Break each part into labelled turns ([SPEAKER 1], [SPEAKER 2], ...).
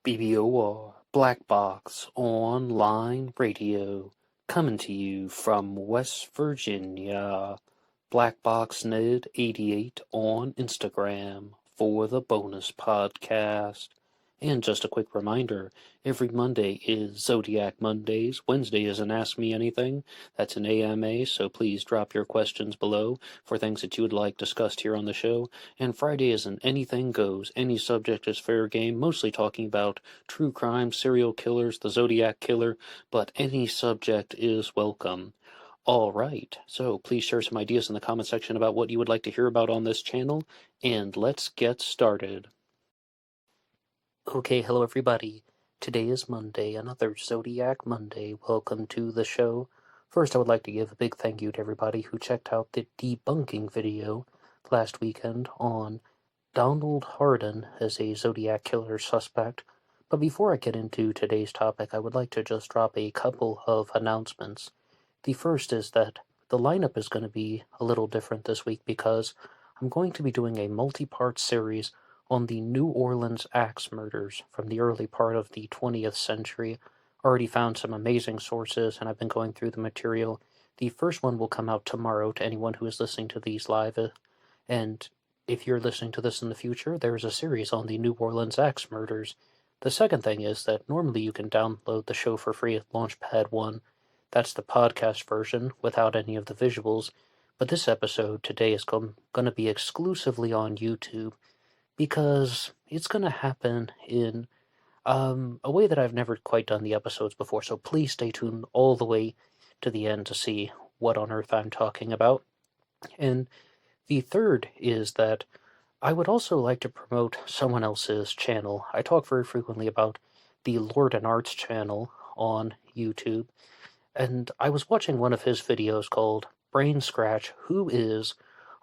[SPEAKER 1] BBOR Black Box Online Radio, coming to you from West Virginia. BlackBoxNed88 on Instagram for the bonus podcast. And just a quick reminder, every Monday is Zodiac Mondays. Wednesday is an Ask Me Anything. That's an AMA, so please drop your questions below for things that you would like discussed here on the show. And Friday is an Anything Goes. Any subject is fair game, mostly talking about true crime, serial killers, the Zodiac Killer, but any subject is welcome. All right, so please share some ideas in the comment section about what you would like to hear about on this channel, and let's get started. Okay, hello everybody. Today is Monday, another Zodiac Monday. Welcome to the show. First, I would like to give a big thank you to everybody who checked out the debunking video last weekend on Donald Hardin as a Zodiac killer suspect. But before I get into today's topic, I would like to just drop a couple of announcements. The first is that the lineup is going to be a little different this week because I'm going to be doing a multi-part series on the New Orleans axe murders from the early part of the 20th century. Already found some amazing sources, and I've been going through the material. The first one will come out tomorrow to anyone who is listening to these live, and if you're listening to this in the future, there's a series on the New Orleans axe murders. The second thing is that normally you can download the show for free at LaunchPad 1. That's the podcast version without any of the visuals, but this episode today is going to be exclusively on YouTube, because it's going to happen in a way that I've never quite done the episodes before, so please stay tuned all the way to the end to see what on earth I'm talking about. And the third is that I would also like to promote someone else's channel. I talk very frequently about the Lord and Arts channel on YouTube, and I was watching one of his videos called Brain Scratch, Who is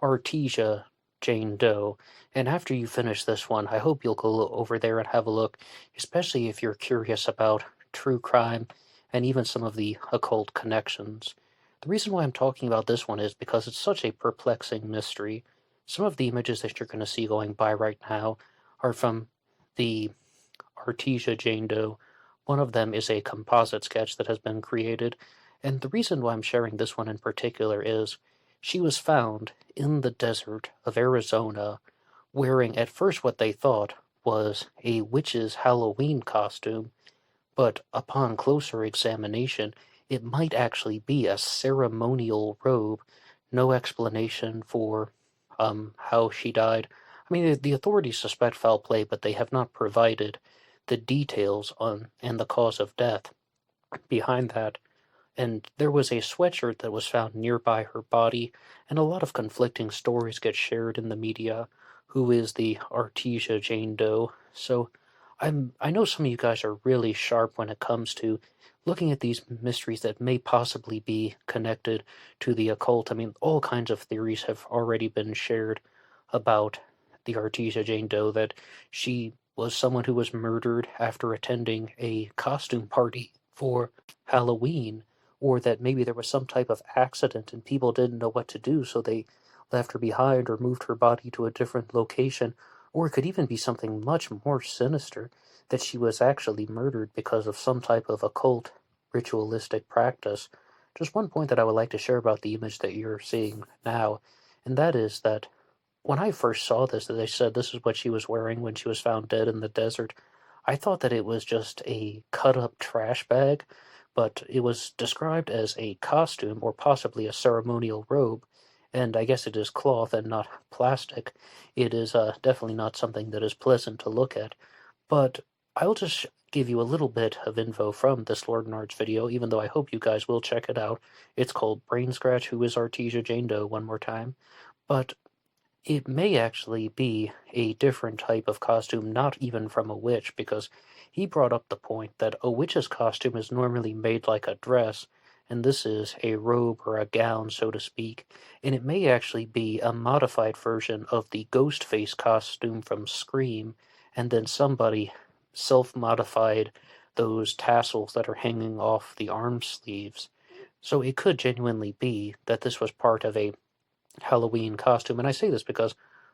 [SPEAKER 1] Artesia Jane Doe? And after you finish this one, I hope you'll go over there and have a look, especially if you're curious about true crime and even some of the occult connections. The reason why I'm talking about this one is because it's such a perplexing mystery. Some of the images that you're going to see going by right now are from the Artesia Jane Doe. One of them is a composite sketch that has been created, and the reason why I'm sharing this one in particular is she was found in the desert of Arizona wearing at first what they thought was a witch's Halloween costume, but upon closer examination, it might actually be a ceremonial robe. No explanation for how she died. I mean, the authorities suspect foul play, but they have not provided the details on and the cause of death behind that. And there was a sweatshirt that was found nearby her body, and a lot of conflicting stories get shared in the media. Who is the Artesia Jane Doe? So I know some of you guys are really sharp when it comes to looking at these mysteries that may possibly be connected to the occult. I mean, all kinds of theories have already been shared about the Artesia Jane Doe, that she was someone who was murdered after attending a costume party for Halloween, or that maybe there was some type of accident and people didn't know what to do, so they left her behind or moved her body to a different location. Or it could even be something much more sinister, that she was actually murdered because of some type of occult ritualistic practice. Just one point that I would like to share about the image that you're seeing now, and that is that when I first saw this, that they said this is what she was wearing when she was found dead in the desert, I thought that it was just a cut-up trash bag, but it was described as a costume or possibly a ceremonial robe, and I guess it is cloth and not plastic. It is definitely not something that is pleasant to look at, but I'll just give you a little bit of info from this Lord and Arts video, even though I hope you guys will check it out. It's called Brain Scratch, Who is Artesia Jane Doe, one more time. But it may actually be a different type of costume, not even from a witch, because he brought up the point that a witch's costume is normally made like a dress, and this is a robe or a gown, so to speak, and it may actually be a modified version of the ghost face costume from Scream, and then somebody self-modified those tassels that are hanging off the arm sleeves. So it could genuinely be that this was part of a Halloween costume, and I say this because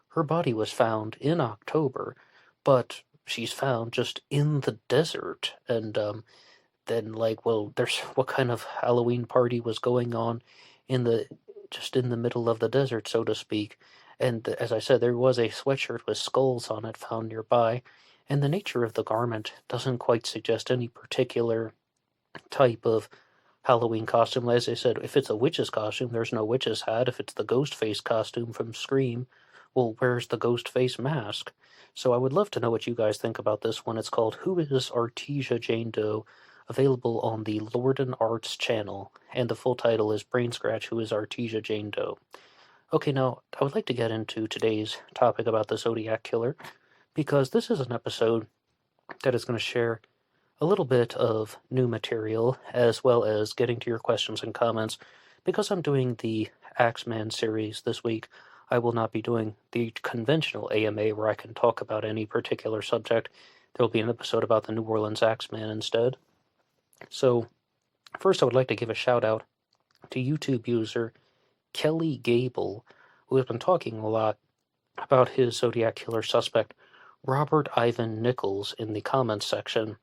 [SPEAKER 1] her body was found in October, but she's found just in the desert. And then, like, well, there's what kind of Halloween party was going on in the just in the middle of the desert, so to speak. And as I said, there was a sweatshirt with skulls on it found nearby, and the nature of the garment doesn't quite suggest any particular type of Halloween costume. As I said, if it's a witch's costume, there's no witch's hat. If it's the ghost face costume from Scream, well, where's the ghost face mask? So I would love to know what you guys think about this one. It's called Who is Artesia Jane Doe? Available on the Lord and Arts channel, and the full title is Brain Scratch, Who is Artesia Jane Doe? Okay, now, I would like to get into today's topic about the Zodiac Killer, because this is an episode that is going to share a little bit of new material, as well as getting to your questions and comments. Because I'm doing the Axeman series this week, I will not be doing the conventional AMA where I can talk about any particular subject. There will be an episode about the New Orleans Axeman instead. So, first I would like to give a shout out to YouTube user Kelly Gable, who has been talking a lot about his Zodiac Killer suspect, Robert Ivan Nichols, in the comments section.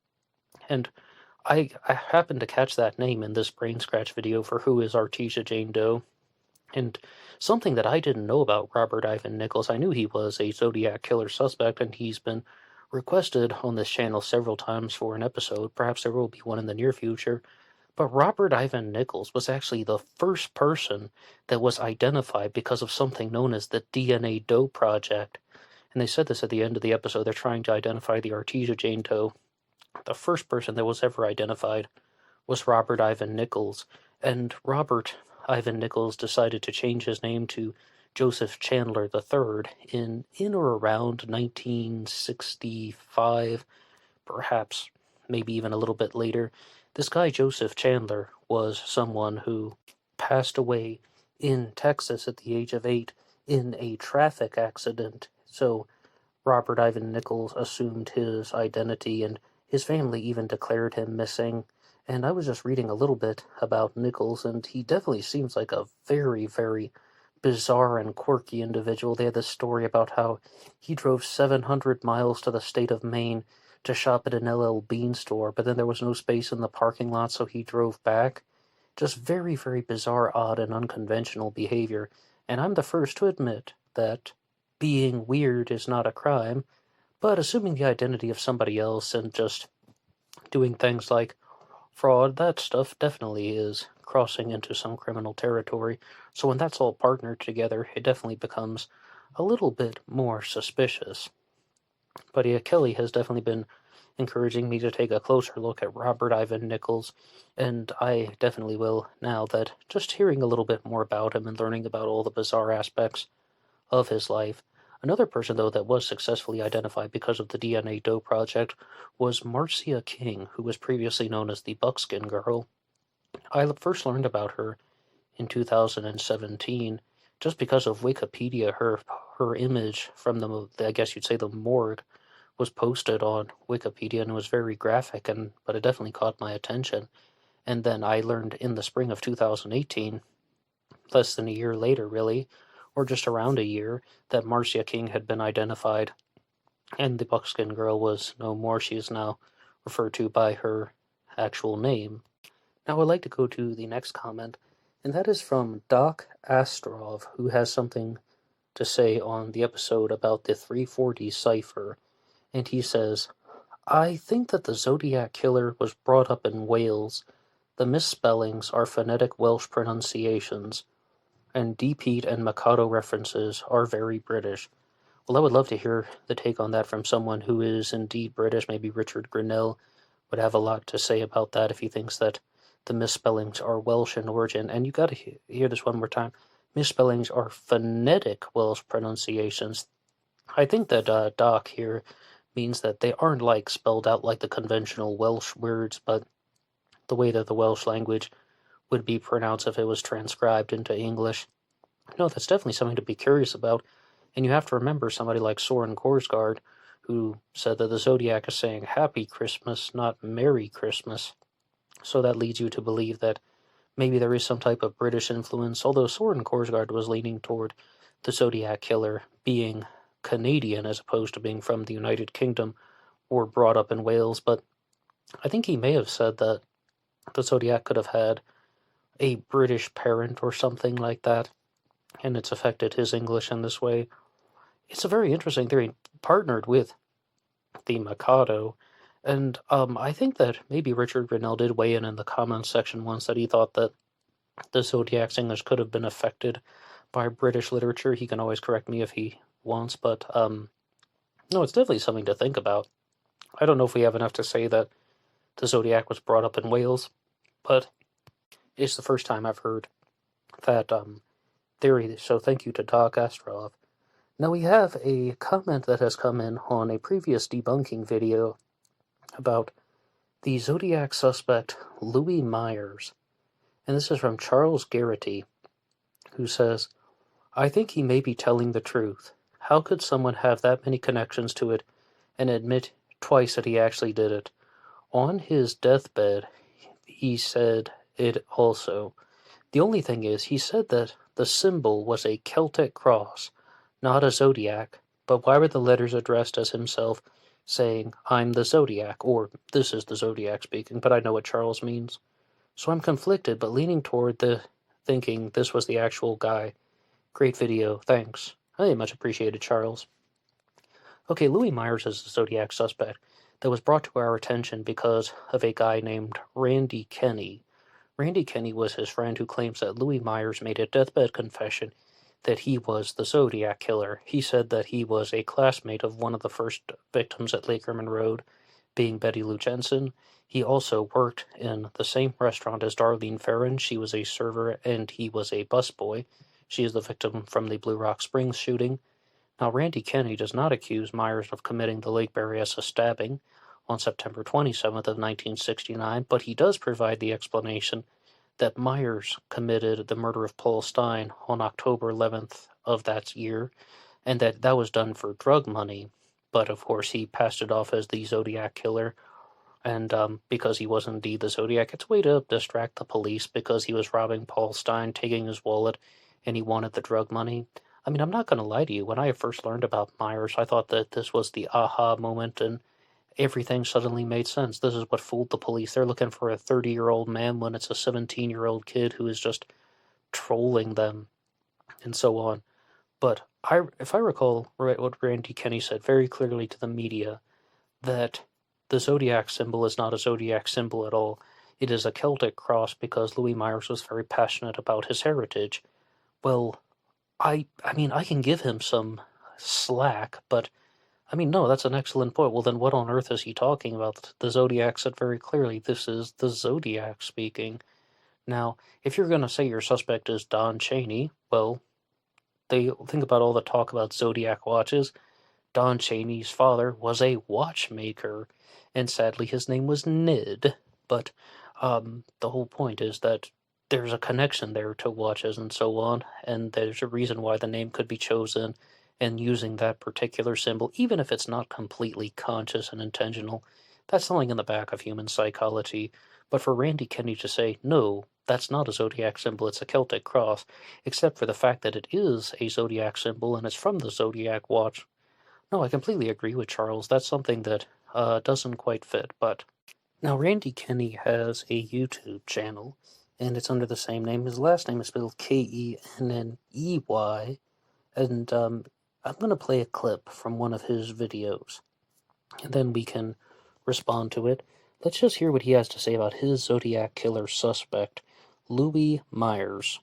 [SPEAKER 1] And I happened to catch that name in this Brain Scratch video for Who is Artesia Jane Doe. And something that I didn't know about Robert Ivan Nichols, I knew he was a Zodiac Killer suspect, and he's been requested on this channel several times for an episode. Perhaps there will be one in the near future. But Robert Ivan Nichols was actually the first person that was identified because of something known as the DNA Doe Project. And they said this at the end of the episode. They're trying to identify the Artesia Jane Doe. The first person that was ever identified was Robert Ivan Nichols. And Robert Ivan Nichols decided to change his name to Joseph Chandler III in or around 1965, perhaps maybe even a little bit later. This guy, Joseph Chandler, was someone who passed away in Texas at the age of 8 in a traffic accident. So Robert Ivan Nichols assumed his identity, and his family even declared him missing. And I was just reading a little bit about Nichols, and he definitely seems like a very, very bizarre and quirky individual. They had this story about how he drove 700 miles to the state of Maine to shop at an LL Bean store, but then there was no space in the parking lot, so he drove back. Just very, very bizarre, odd, and unconventional behavior. And I'm the first to admit that being weird is not a crime, but assuming the identity of somebody else and just doing things like fraud, that stuff definitely is crossing into some criminal territory. So when that's all partnered together, it definitely becomes a little bit more suspicious. But yeah, Kelly has definitely been encouraging me to take a closer look at Robert Ivan Nichols, and I definitely will now that just hearing a little bit more about him and learning about all the bizarre aspects of his life. Another person, though, that was successfully identified because of the DNA Doe Project was Marcia King, who was previously known as the Buckskin Girl. I first learned about her in 2017 just because of Wikipedia. Her image from I guess you'd say the morgue, was posted on Wikipedia, and it was very graphic, but it definitely caught my attention. And then I learned in the spring of 2018, less than a year later, really, or just around a year, that Marcia King had been identified, and the Buckskin Girl was no more. She is now referred to by her actual name. Now I'd like to go to the next comment, and that is from Doc Astrov, who has something to say on the episode about the 340 cipher. And he says, I think that the Zodiac Killer was brought up in Wales. The misspellings are phonetic Welsh pronunciations, and D-Pete and Mikado references are very British. Well, I would love to hear the take on that from someone who is indeed British. Maybe Richard Grinnell would have a lot to say about that if he thinks that the misspellings are Welsh in origin. And you got to hear this one more time. Misspellings are phonetic Welsh pronunciations. I think that Doc here means that they aren't like spelled out like the conventional Welsh words, but the way that the Welsh language would be pronounced if it was transcribed into English. No, that's definitely something to be curious about. And you have to remember somebody like Soren Korsgaard, who said that the Zodiac is saying Happy Christmas, not Merry Christmas. So that leads you to believe that maybe there is some type of British influence, although Soren Korsgaard was leaning toward the Zodiac Killer being Canadian as opposed to being from the United Kingdom, were brought up in Wales, but I think he may have said that the Zodiac could have had a British parent or something like that, and it's affected his English in this way. It's a very interesting theory, partnered with the Mikado, and I think that maybe Richard Grinnell did weigh in the comments section once that he thought that the Zodiac's English could have been affected by British literature. He can always correct me if he wants, but no, it's definitely something to think about. I don't know if we have enough to say that the Zodiac was brought up in Wales, but it's the first time I've heard that theory, so thank you to Doc Astrolov. Now we have a comment that has come in on a previous debunking video about the Zodiac suspect Louis Myers, and this is from Charles Garrity, who says, I think he may be telling the truth. How could someone have that many connections to it and admit twice that he actually did it? On his deathbed, he said it also. The only thing is, he said that the symbol was a Celtic cross, not a zodiac, but why were the letters addressed as himself, saying, I'm the Zodiac, or this is the Zodiac speaking, but I know what Charles means. So I'm conflicted, but leaning toward the thinking this was the actual guy. Great video, thanks. Hey, much appreciated, Charles. Okay, Louis Myers is the Zodiac suspect that was brought to our attention because of a guy named Randy Kenney. Randy Kenney was his friend who claims that Louis Myers made a deathbed confession that he was the Zodiac killer. He said that he was a classmate of one of the first victims at Lake Herman Road, being Betty Lou Jensen. He also worked in the same restaurant as Darlene Ferrin. She was a server and he was a busboy. She is the victim from the Blue Rock Springs shooting. Now, Randy Kenney does not accuse Myers of committing the Lake Berryessa stabbing on September 27th of 1969, but he does provide the explanation that Myers committed the murder of Paul Stein on October 11th of that year, and that was done for drug money. But of course, he passed it off as the Zodiac killer, and because he was indeed the Zodiac, it's a way to distract the police because he was robbing Paul Stein, taking his wallet, and he wanted the drug money. I mean, I'm not going to lie to you. When I first learned about Myers, I thought that this was the aha moment and everything suddenly made sense. This is what fooled the police. They're looking for a 30-year-old man when it's a 17-year-old kid who is just trolling them and so on. But if I recall what Randy Kenney said very clearly to the media, that the Zodiac symbol is not a Zodiac symbol at all. It is a Celtic cross because Louis Myers was very passionate about his heritage. Well, I mean, I can give him some slack, but I mean, no, that's an excellent point. Well, then what on earth is he talking about? The Zodiac said very clearly, this is the Zodiac speaking. Now, if you're going to say your suspect is Don Chaney, well, they think about all the talk about Zodiac watches. Don Chaney's father was a watchmaker, and sadly his name was Ned. But the whole point is that there's a connection there to watches and so on, and there's a reason why the name could be chosen and using that particular symbol, even if it's not completely conscious and intentional. That's something in the back of human psychology. But for Randy Kenney to say, no, that's not a Zodiac symbol, it's a Celtic cross, except for the fact that it is a Zodiac symbol and it's from the Zodiac watch. No, I completely agree with Charles. That's something that doesn't quite fit, but... Now, Randy Kenney has a YouTube channel, and it's under the same name. His last name is spelled Kenney, and I'm going to play a clip from one of his videos, and then we can respond to it. Let's just hear what he has to say about his Zodiac killer suspect, Louis Myers.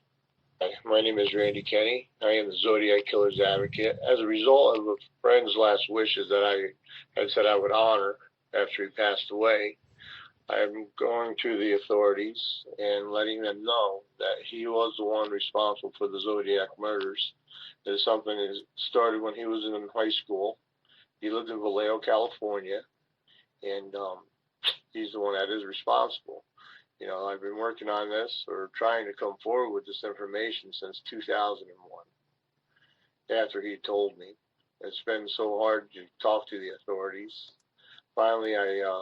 [SPEAKER 2] My name is Randy Kenney. I am the Zodiac Killer's advocate. As a result of a friend's last wishes that I had said I would honor after he passed away, I'm going to the authorities and letting them know that he was the one responsible for the Zodiac murders. It is something that started when he was in high school. He lived in Vallejo, California, and he's the one that is responsible. You know, I've been working on this or trying to come forward with this information since 2001. After he told me, it's been so hard to talk to the authorities. Finally, I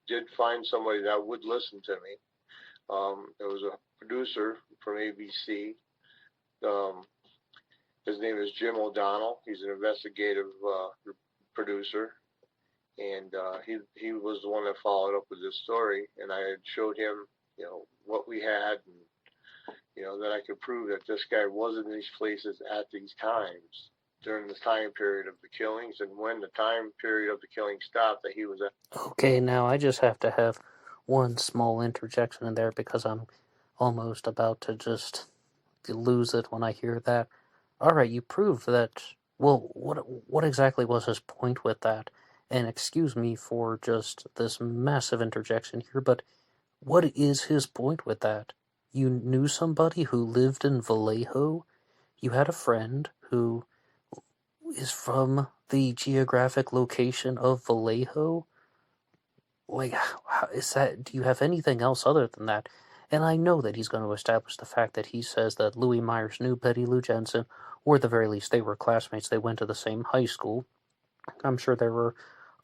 [SPEAKER 2] did find somebody that would listen to me. It was a producer from ABC. His name is Jim O'Donnell. He's an investigative producer. and he was the one that followed up with this story, and I had showed him, what we had, and that I could prove that this guy was in these places at these times during the time period of the killings, and when the time period of the killing stopped, that he was at.
[SPEAKER 1] Okay, now I just have to have one small interjection in there because I'm almost about to just lose it when I hear that. Alright, you proved that. Well, what exactly was his point with that? And excuse me for just this massive interjection here, but what is his point with that? You knew somebody who lived in Vallejo? You had a friend who is from the geographic location of Vallejo? Like, how is that? Do you have anything else other than that? And I know that he's going to establish the fact that he says that Louis Myers knew Betty Lou Jensen, or at the very least, they were classmates. They went to the same high school. I'm sure there were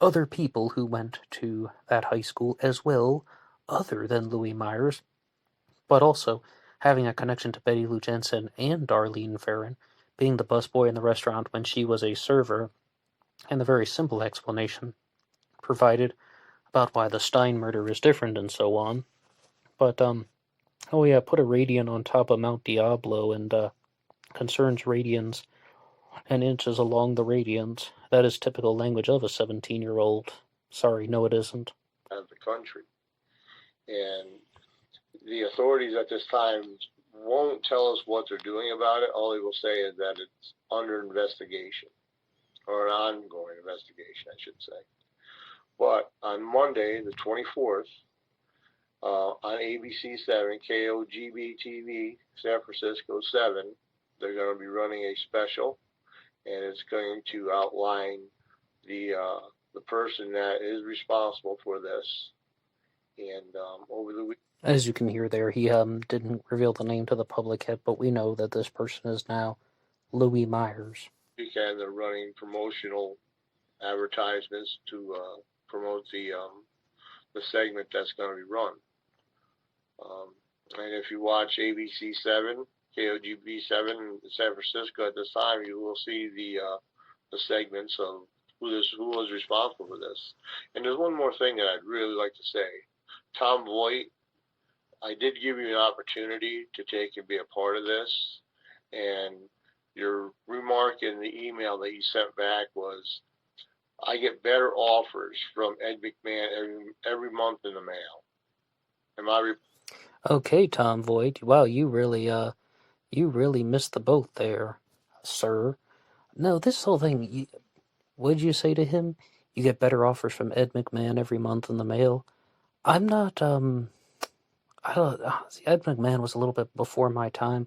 [SPEAKER 1] other people who went to that high school as well, other than Louis Myers, but also having a connection to Betty Lou Jensen and Darlene Ferrin, being the busboy in the restaurant when she was a server, and the very simple explanation provided about why the Stein murder is different and so on. But, oh yeah, put a radian on top of Mount Diablo and, concerns radians and inches along the radians. That is typical language of a 17-year-old. Sorry, no it isn't.
[SPEAKER 2] Of the country. And the authorities at this time won't tell us what they're doing about it. All they will say is that it's under investigation, or an ongoing investigation, I should say. But on Monday, the 24th, on ABC 7, KOGB TV, San Francisco 7, they're going to be running a special, and it's going to outline the person that is responsible for this. And over the week,
[SPEAKER 1] as you can hear there, he didn't reveal the name to the public yet, but we know that this person is now Louis Myers.
[SPEAKER 2] Weekend, they're running promotional advertisements to promote the segment that's going to be run. And if you watch ABC 7, KOGB 7 in San Francisco at this time, you will see the segments of who was responsible for this. And there's one more thing that I'd really like to say. Tom Voigt, I did give you an opportunity to take and be a part of this, and your remark in the email that you sent back was, I get better offers from Ed McMahon every month in the mail. Am I?
[SPEAKER 1] Okay, Tom Voigt. Wow, you really missed the boat there, sir. No, this whole thing, what'd you say to him? You get better offers from Ed McMahon every month in the mail? I'm not, Ed McMahon was a little bit before my time,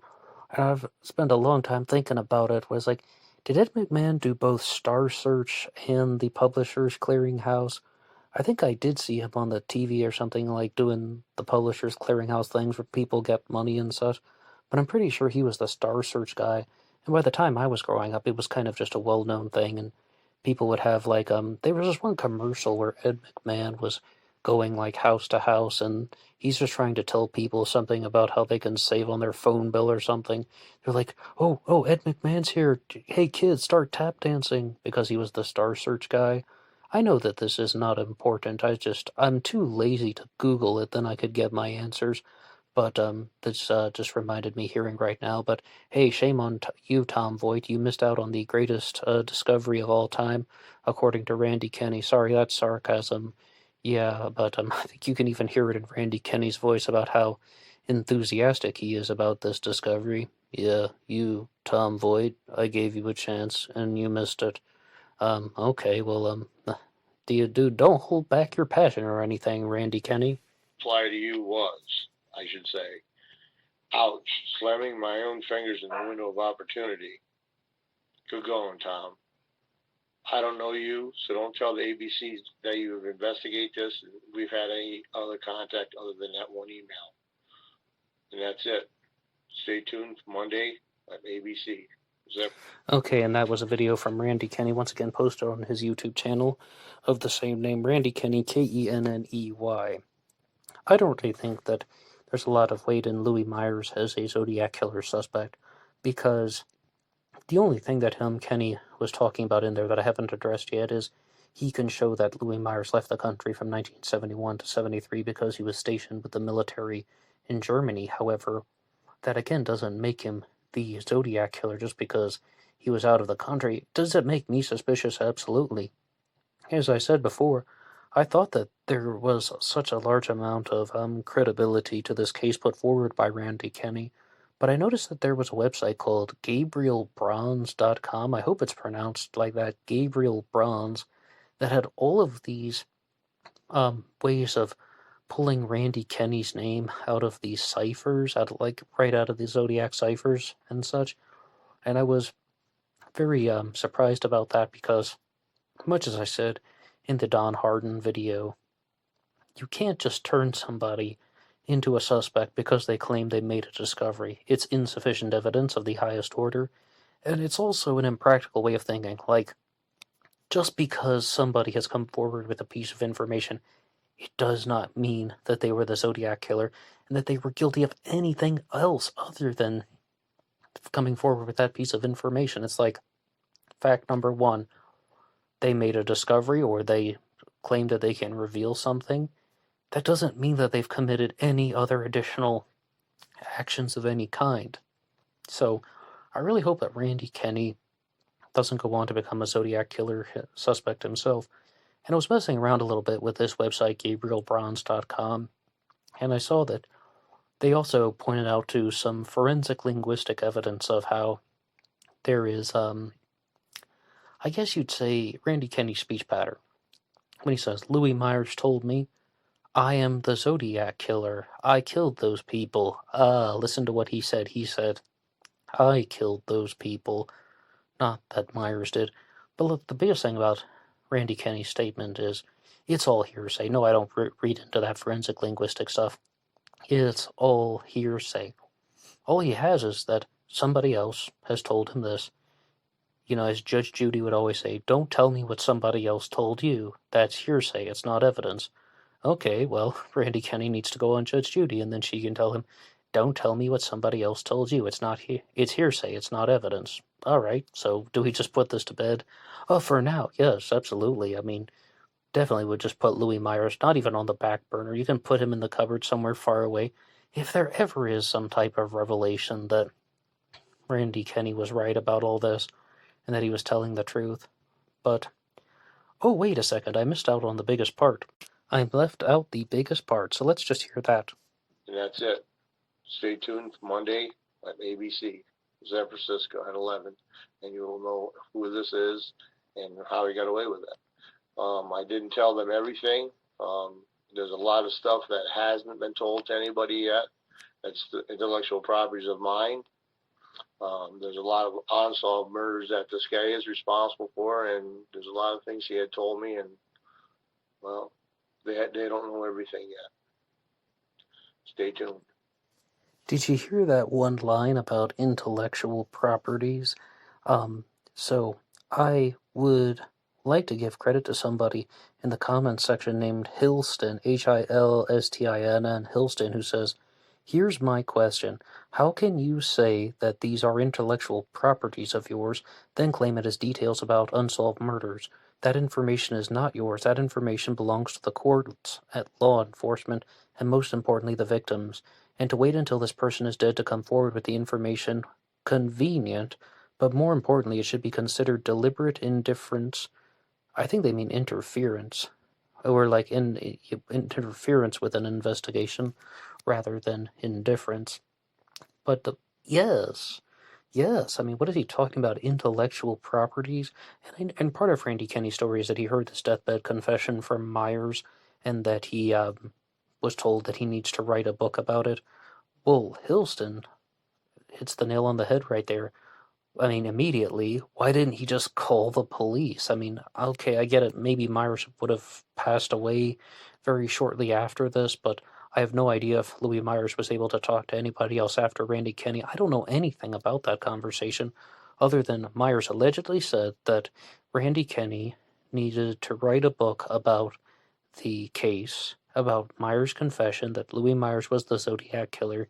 [SPEAKER 1] and I've spent a long time thinking about it. Was like, did Ed McMahon do both Star Search and the Publishers Clearinghouse? I think I did see him on the TV or something, like doing the Publishers Clearinghouse things where people get money and such, but I'm pretty sure he was the Star Search guy, and by the time I was growing up, it was kind of just a well-known thing, and people would have, like, there was this one commercial where Ed McMahon was going, like, house to house, and he's just trying to tell people something about how they can save on their phone bill or something. They're like, oh, Ed McMahon's here. Hey, kids, start tap dancing, because he was the Star Search guy. I know that this is not important. I'm too lazy to Google it, then I could get my answers. But this just reminded me hearing right now. But hey, shame on you, Tom Voigt. You missed out on the greatest discovery of all time, according to Randy Kenney. Sorry, that's sarcasm. Yeah, but I think you can even hear it in Randy Kenney's voice about how enthusiastic he is about this discovery. Yeah, you, Tom Voigt, I gave you a chance, and you missed it. Okay, well, don't hold back your passion or anything, Randy Kenney.
[SPEAKER 2] Reply to you was, I should say, ouch, slamming my own fingers in the window of opportunity. Good going, Tom. I don't know you, so don't tell the ABCs that you have investigated this. We've had any other contact other than that one email. And that's it. Stay tuned for Monday at ABC.
[SPEAKER 1] Okay, and that was a video from Randy Kenney, once again posted on his YouTube channel of the same name, Randy Kenney, Kenney. I don't really think that there's a lot of weight in Louis Myers as a Zodiac killer suspect, because the only thing that Kenney was talking about in there that I haven't addressed yet is he can show that Louis Myers left the country from 1971 to 73 because he was stationed with the military in Germany. However, that again doesn't make him the Zodiac killer just because he was out of the country. Does it make me suspicious? Absolutely. As I said before, I thought that there was such a large amount of credibility to this case put forward by Randy Kenney, but I noticed that there was a website called GabrielBronze.com. I hope it's pronounced like that, Gabriel Bronze, that had all of these ways of pulling Randy Kenney's name out of these ciphers, right out of the Zodiac ciphers and such. And I was very surprised about that because, much as I said in the Don Harden video, you can't just turn somebody into a suspect because they claim they made a discovery. It's insufficient evidence of the highest order, and it's also an impractical way of thinking. Like, just because somebody has come forward with a piece of information, it does not mean that they were the Zodiac killer and that they were guilty of anything else other than coming forward with that piece of information. It's like, fact number one, they made a discovery or they claim that they can reveal something. That doesn't mean that they've committed any other additional actions of any kind. So I really hope that Randy Kenney doesn't go on to become a Zodiac killer suspect himself. And I was messing around a little bit with this website, GabrielBronze.com, and I saw that they also pointed out to some forensic linguistic evidence of how there is, I guess you'd say, Randy Kenney's speech pattern. When he says, Louis Myers told me, I am the Zodiac killer. I killed those people. Listen to what he said. He said, I killed those people. Not that Myers did. But look, the biggest thing about Randy Kenney's statement is, it's all hearsay. No, I don't read into that forensic linguistic stuff. It's all hearsay. All he has is that somebody else has told him this. You know, as Judge Judy would always say, don't tell me what somebody else told you. That's hearsay. It's not evidence. Okay, well, Randy Kenney needs to go on Judge Judy, and then she can tell him, don't tell me what somebody else told you. It's hearsay. It's not evidence. All right, so do we just put this to bed? Oh, for now, yes, absolutely. I mean, definitely would just put Louis Myers not even on the back burner. You can put him in the cupboard somewhere far away. If there ever is some type of revelation that Randy Kenney was right about all this and that he was telling the truth. But, oh, wait a second, I missed out on the biggest part. I left out the biggest part, so let's just hear that.
[SPEAKER 2] And that's it. Stay tuned for Monday at ABC, San Francisco at 11, and you will know who this is and how he got away with it. I didn't tell them everything. There's a lot of stuff that hasn't been told to anybody yet. That's the intellectual properties of mine. There's a lot of unsolved murders that this guy is responsible for, and there's a lot of things he had told me, and, well, they don't know everything yet. Stay tuned.
[SPEAKER 1] Did you hear that one line about intellectual properties? So I would like to give credit to somebody in the comments section named Hilston, Hilstinn, Hilston, who says, here's my question. How can you say that these are intellectual properties of yours, then claim it as details about unsolved murders? That information is not yours. That information belongs to the courts, at law enforcement, and most importantly, the victims. And to wait until this person is dead to come forward with the information, convenient, but more importantly, it should be considered deliberate indifference. I think they mean interference, or like interference with an investigation, rather than indifference. But yes, I mean, what is he talking about? Intellectual properties? And part of Randy Kenney's story is that he heard this deathbed confession from Myers, and that he was told that he needs to write a book about it. Well, Hilston hits the nail on the head right there. I mean, immediately, why didn't he just call the police? I mean, okay, I get it. Maybe Myers would have passed away very shortly after this, but I have no idea if Louis Myers was able to talk to anybody else after Randy Kenney. I don't know anything about that conversation, other than Myers allegedly said that Randy Kenney needed to write a book about the case, about Myers' confession that Louis Myers was the Zodiac killer,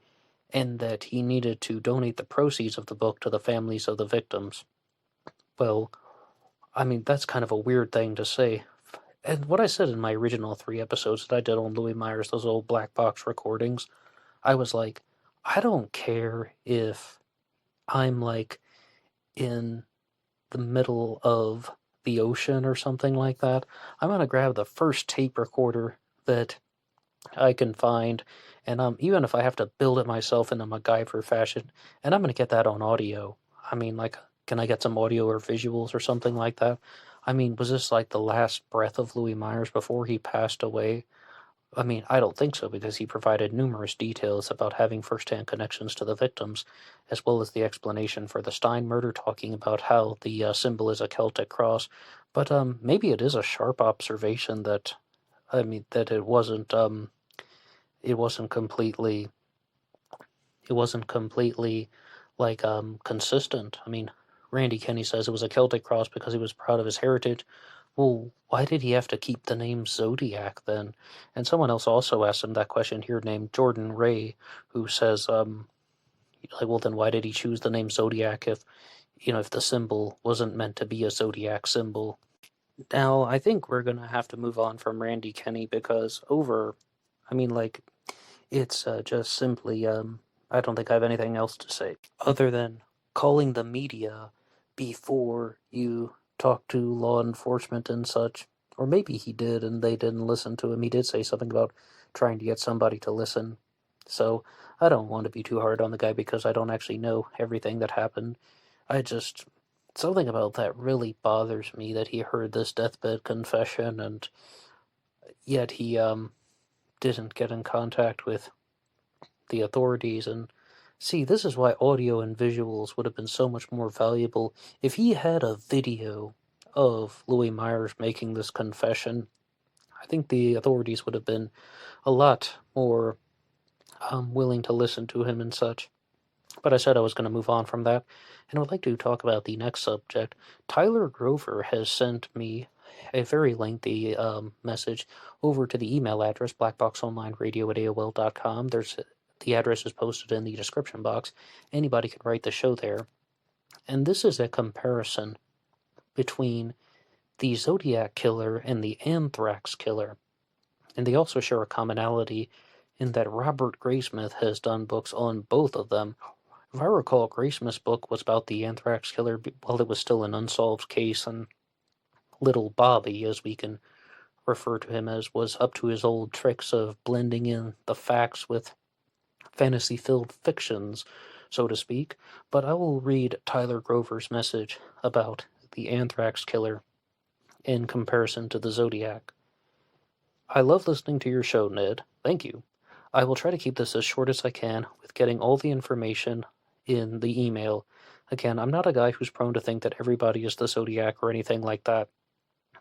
[SPEAKER 1] and that he needed to donate the proceeds of the book to the families of the victims. Well, I mean, that's kind of a weird thing to say And what I said in my original 3 episodes that I did on Louis Myers, those old black box recordings, I was like, I don't care if I'm like in the middle of the ocean or something like that. I'm gonna grab the first tape recorder that I can find, and even if I have to build it myself in a MacGyver fashion, and I'm gonna get that on audio. I mean, like, can I get some audio or visuals or something like that? I mean, was this like the last breath of Louis Myers before he passed away? I mean, I don't think so, because he provided numerous details about having first-hand connections to the victims, as well as the explanation for the Stein murder, talking about how the symbol is a Celtic cross. But maybe it is a sharp observation that, I mean, that it wasn't completely, like consistent. I mean, Randy Kenney says it was a Celtic cross because he was proud of his heritage. Well, why did he have to keep the name Zodiac then? And someone else also asked him that question here, named Jordan Ray, who says, like, well, then why did he choose the name Zodiac if, if the symbol wasn't meant to be a zodiac symbol? Now, I think we're gonna have to move on from Randy Kenney because it's just simply, I don't think I have anything else to say other than calling the media before you talk to law enforcement and such. Or maybe he did and they didn't listen to him. He did say something about trying to get somebody to listen. So I don't want to be too hard on the guy because I don't actually know everything that happened. Something about that really bothers me, that he heard this deathbed confession and yet he didn't get in contact with the authorities. And see, this is why audio and visuals would have been so much more valuable. If he had a video of Louis Myers making this confession, I think the authorities would have been a lot more willing to listen to him and such. But I said I was going to move on from that, and I would like to talk about the next subject. Tyler Grover has sent me a very lengthy message over to the email address, blackboxonlineradio@aol.com. The address is posted in the description box. Anybody can write the show there. And this is a comparison between the Zodiac killer and the Anthrax killer. And they also share a commonality in that Robert Graysmith has done books on both of them. If I recall, Graysmith's book was about the Anthrax killer while it was still an unsolved case, and little Bobby, as we can refer to him as, was up to his old tricks of blending in the facts with fantasy-filled fictions, so to speak. But I will read Tyler Grover's message about the Anthrax killer in comparison to the Zodiac. I love listening to your show, Ned. Thank you. I will try to keep this as short as I can, with getting all the information in the email. Again, I'm not a guy who's prone to think that everybody is the Zodiac or anything like that.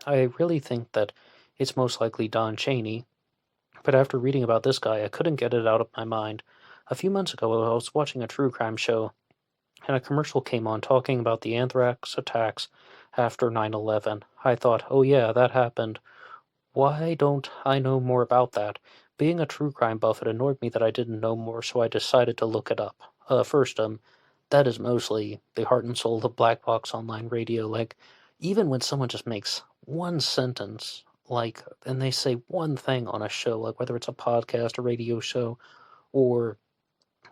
[SPEAKER 1] I really think that it's most likely Don Chaney, but after reading about this guy, I couldn't get it out of my mind. A few months ago, I was watching a true crime show, and a commercial came on talking about the Anthrax attacks after 9/11. I thought, oh yeah, that happened. Why don't I know more about that? Being a true crime buff, it annoyed me that I didn't know more, so I decided to look it up. First, that is mostly the heart and soul of Black Box Online Radio. Like, even when someone just makes one sentence, like, and they say one thing on a show, like whether it's a podcast, a radio show, or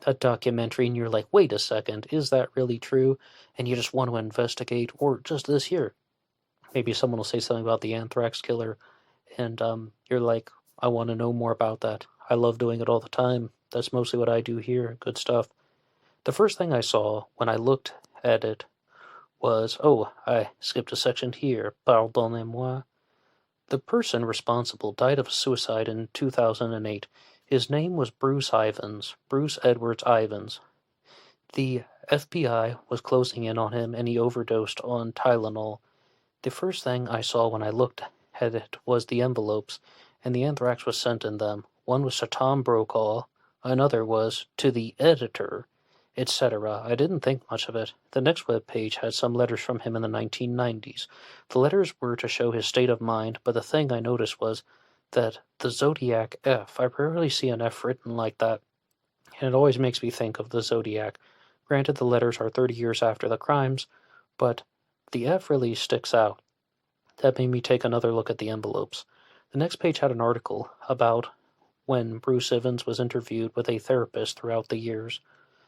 [SPEAKER 1] a documentary, and you're like, wait a second, is that really true? And you just want to investigate, or just this year, maybe someone will say something about the Anthrax killer, and you're like, I want to know more about that. I love doing it all the time. That's mostly what I do here. Good stuff. The first thing I saw when I looked at it was, oh, I skipped a section here. Pardonnez-moi. The person responsible died of suicide in 2008. His name was Bruce Ivans, Bruce Edwards Ivans. The FBI was closing in on him, and he overdosed on Tylenol. The first thing I saw when I looked at it was the envelopes, and the anthrax was sent in them. One was to Tom Brokaw, another was to the editor, etc. I didn't think much of it. The next web page had some letters from him in the 1990s. The letters were to show his state of mind, but the thing I noticed was that the Zodiac F, I rarely see an F written like that, and it always makes me think of the Zodiac. Granted, the letters are 30 years after the crimes, but the F really sticks out. That made me take another look at the envelopes. The next page had an article about when Bruce Evans was interviewed with a therapist throughout the years.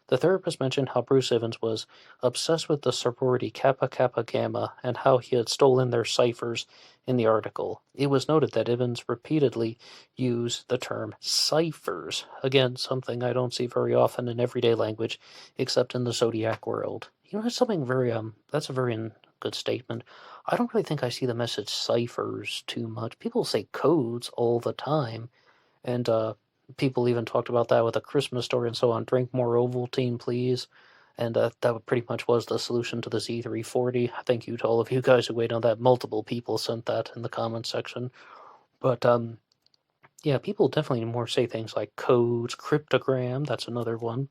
[SPEAKER 1] The therapist mentioned how Bruce Evans was obsessed with the sorority Kappa Kappa Gamma and how he had stolen their ciphers in the article. It was noted that Evans repeatedly used the term ciphers, again, something I don't see very often in everyday language, except in the Zodiac world. You know, that's something very, that's a very good statement. I don't really think I see the message ciphers too much. People say codes all the time, and, people even talked about that with a Christmas story and so on. Drink more Ovaltine, please. And that pretty much was the solution to the Z340. Thank you to all of you guys who weighed on that. Multiple people sent that in the comments section. But, yeah, people definitely more say things like codes, cryptogram, that's another one,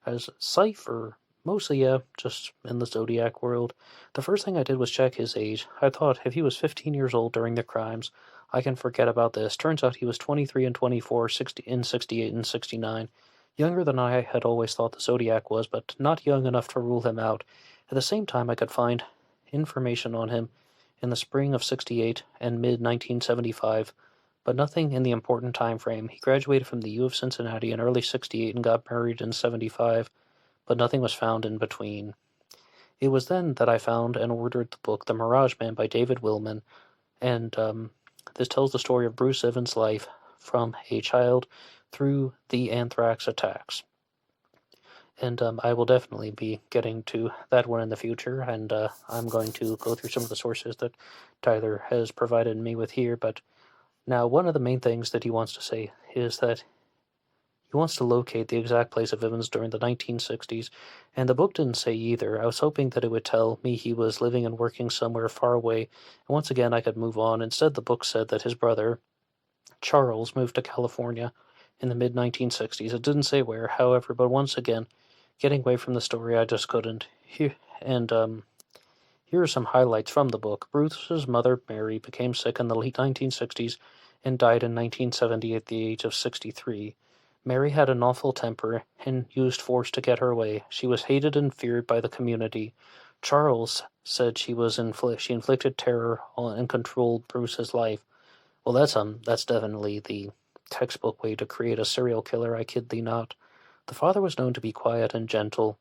[SPEAKER 1] as cipher. Mostly, yeah, just in the Zodiac world. The first thing I did was check his age. I thought, if he was 15 years old during the crimes, I can forget about this. Turns out he was 23 and 24, 68 and 69. Younger than I had always thought the Zodiac was, but not young enough to rule him out. At the same time, I could find information on him in the spring of 68 and mid-1975, but nothing in the important time frame. He graduated from the U of Cincinnati in early 68 and got married in 75, but nothing was found in between. It was then that I found and ordered the book The Mirage Man by David Willman, and this tells the story of Bruce Evans' life from a child through the Anthrax attacks. And I will definitely be getting to that one in the future, and I'm going to go through some of the sources that Tyler has provided me with here. But now, one of the main things that he wants to say is that he wants to locate the exact place of Evans during the 1960s, and the book didn't say either. I was hoping that it would tell me he was living and working somewhere far away, and once again I could move on. Instead, the book said that his brother, Charles, moved to California in the mid-1960s. It didn't say where, however, but once again, getting away from the story, I just couldn't. Here are some highlights from the book. Bruce's mother, Mary, became sick in the late 1960s and died in 1970 at the age of 63. Mary had an awful temper and used force to get her way. She was hated and feared by the community. Charles said she inflicted terror on and controlled Bruce's life. Well, that's definitely the textbook way to create a serial killer, I kid thee not. The father was known to be quiet and gentle,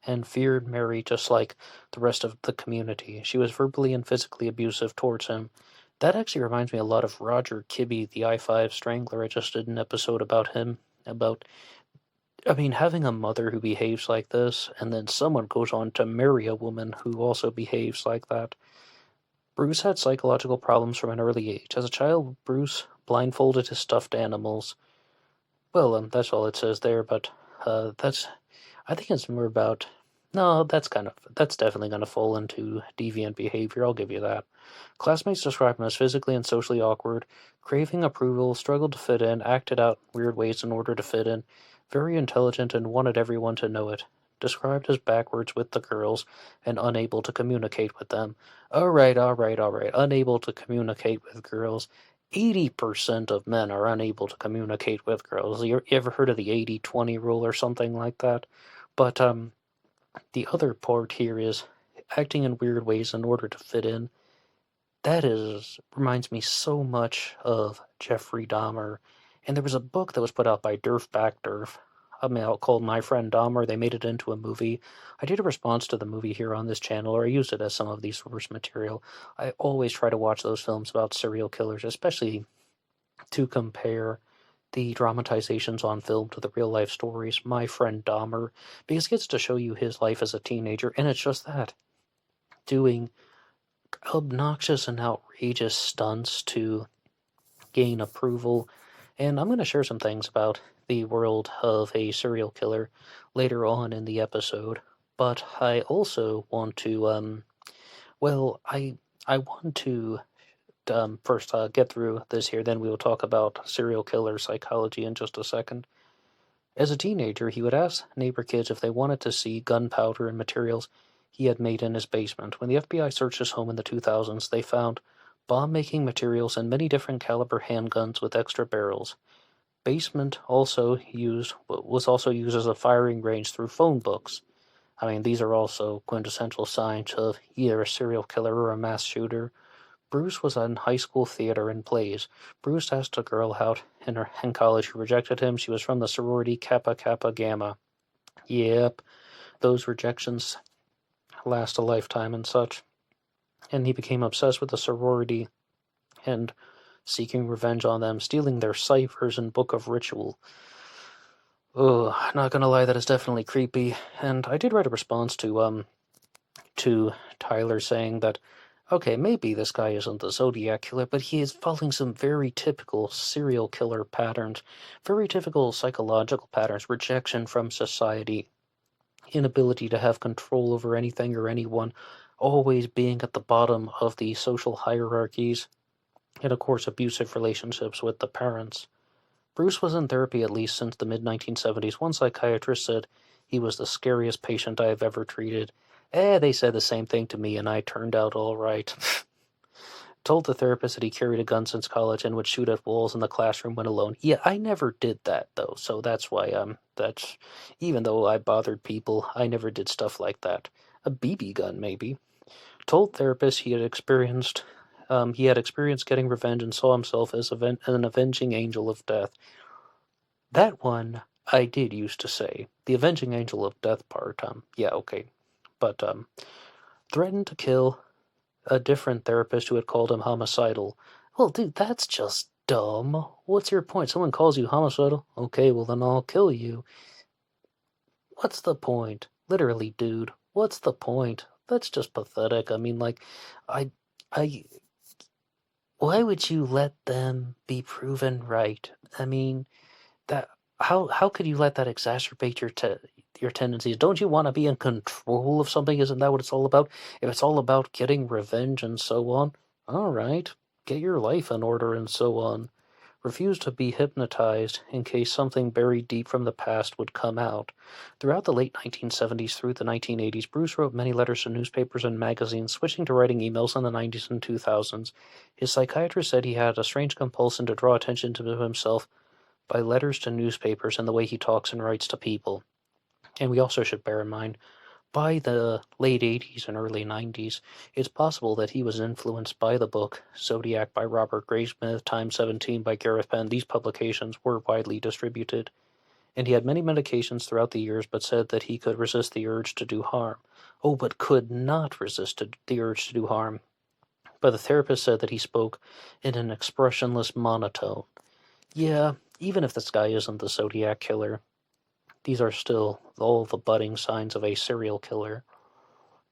[SPEAKER 1] and feared Mary just like the rest of the community. She was verbally and physically abusive towards him. That actually reminds me a lot of Roger Kibbe, the I-5 Strangler. I just did an episode about him, having a mother who behaves like this, and then someone goes on to marry a woman who also behaves like that. Bruce had psychological problems from an early age. As a child, Bruce blindfolded his stuffed animals. Well, that's all it says there, but I think it's more about... No, that's definitely going to fall into deviant behavior, I'll give you that. Classmates described him as physically and socially awkward, craving approval, struggled to fit in, acted out weird ways in order to fit in, very intelligent and wanted everyone to know it. Described as backwards with the girls and unable to communicate with them. All right. Unable to communicate with girls. 80% of men are unable to communicate with girls. You ever heard of the 80-20 rule or something like that? But the other part here is acting in weird ways in order to fit in. That reminds me so much of Jeffrey Dahmer. And there was a book that was put out by Derf Back Derf, called My Friend Dahmer. They made it into a movie. I did a response to the movie here on this channel, or I used it as some of the source material. I always try to watch those films about serial killers, especially to compare the dramatizations on film to the real-life stories. My Friend Dahmer, because it gets to show you his life as a teenager, and it's just that. Doing obnoxious and outrageous stunts to gain approval. And I'm going to share some things about the world of a serial killer later on in the episode. But I also want to, I want to first get through this here, then we will talk about serial killer psychology in just a second. As a teenager, he would ask neighbor kids if they wanted to see gunpowder and materials he had made in his basement. When the FBI searched his home in the 2000s, they found bomb-making materials and many different caliber handguns with extra barrels. Basement was also used as a firing range through phone books. These are also quintessential signs of either a serial killer or a mass shooter. Bruce was in high school theater and plays. Bruce asked a girl out in college who rejected him. She was from the sorority Kappa Kappa Gamma. Yep, those rejections last a lifetime and such. And he became obsessed with the sorority and seeking revenge on them, stealing their ciphers and book of ritual. Ugh, not gonna lie, that is definitely creepy. And I did write a response to Tyler saying that, okay, maybe this guy isn't the Zodiac killer, but he is following some very typical serial killer patterns, very typical psychological patterns, rejection from society, inability to have control over anything or anyone, always being at the bottom of the social hierarchies, and of course abusive relationships with the parents. Bruce was in therapy at least since the mid-1970s. One psychiatrist said he was the scariest patient I have ever treated. They said the same thing to me, and I turned out all right. Told the therapist that he carried a gun since college and would shoot at walls in the classroom when alone. Yeah, I never did that, though, so that's why, even though I bothered people, I never did stuff like that. A BB gun, maybe. Told therapist he had experienced getting revenge and saw himself as an avenging angel of death. That one I did used to say. The avenging angel of death part, yeah, okay. But, threatened to kill a different therapist who had called him homicidal. Well, dude, that's just dumb. What's your point? Someone calls you homicidal? Okay, well then I'll kill you. What's the point? Literally, dude, what's the point? That's just pathetic. I mean, like, why would you let them be proven right? I mean, how could you let that exacerbate your tendencies? Don't you want to be in control of something? Isn't that what it's all about? If it's all about getting revenge and so on, all right, get your life in order and so on. Refused to be hypnotized in case something buried deep from the past would come out. Throughout the late 1970s through the 1980s, Bruce wrote many letters to newspapers and magazines, switching to writing emails in the 90s and 2000s. His psychiatrist said he had a strange compulsion to draw attention to himself by letters to newspapers and the way he talks and writes to people. And we also should bear in mind, by the late 80s and early 90s, it's possible that he was influenced by the book Zodiac by Robert Graysmith, Time 17 by Gareth Penn. These publications were widely distributed, and he had many medications throughout the years, but said that he could resist the urge to do harm. Oh, but could not resist the urge to do harm. But the therapist said that he spoke in an expressionless monotone. Yeah, even if this guy isn't the Zodiac killer, these are still all the budding signs of a serial killer.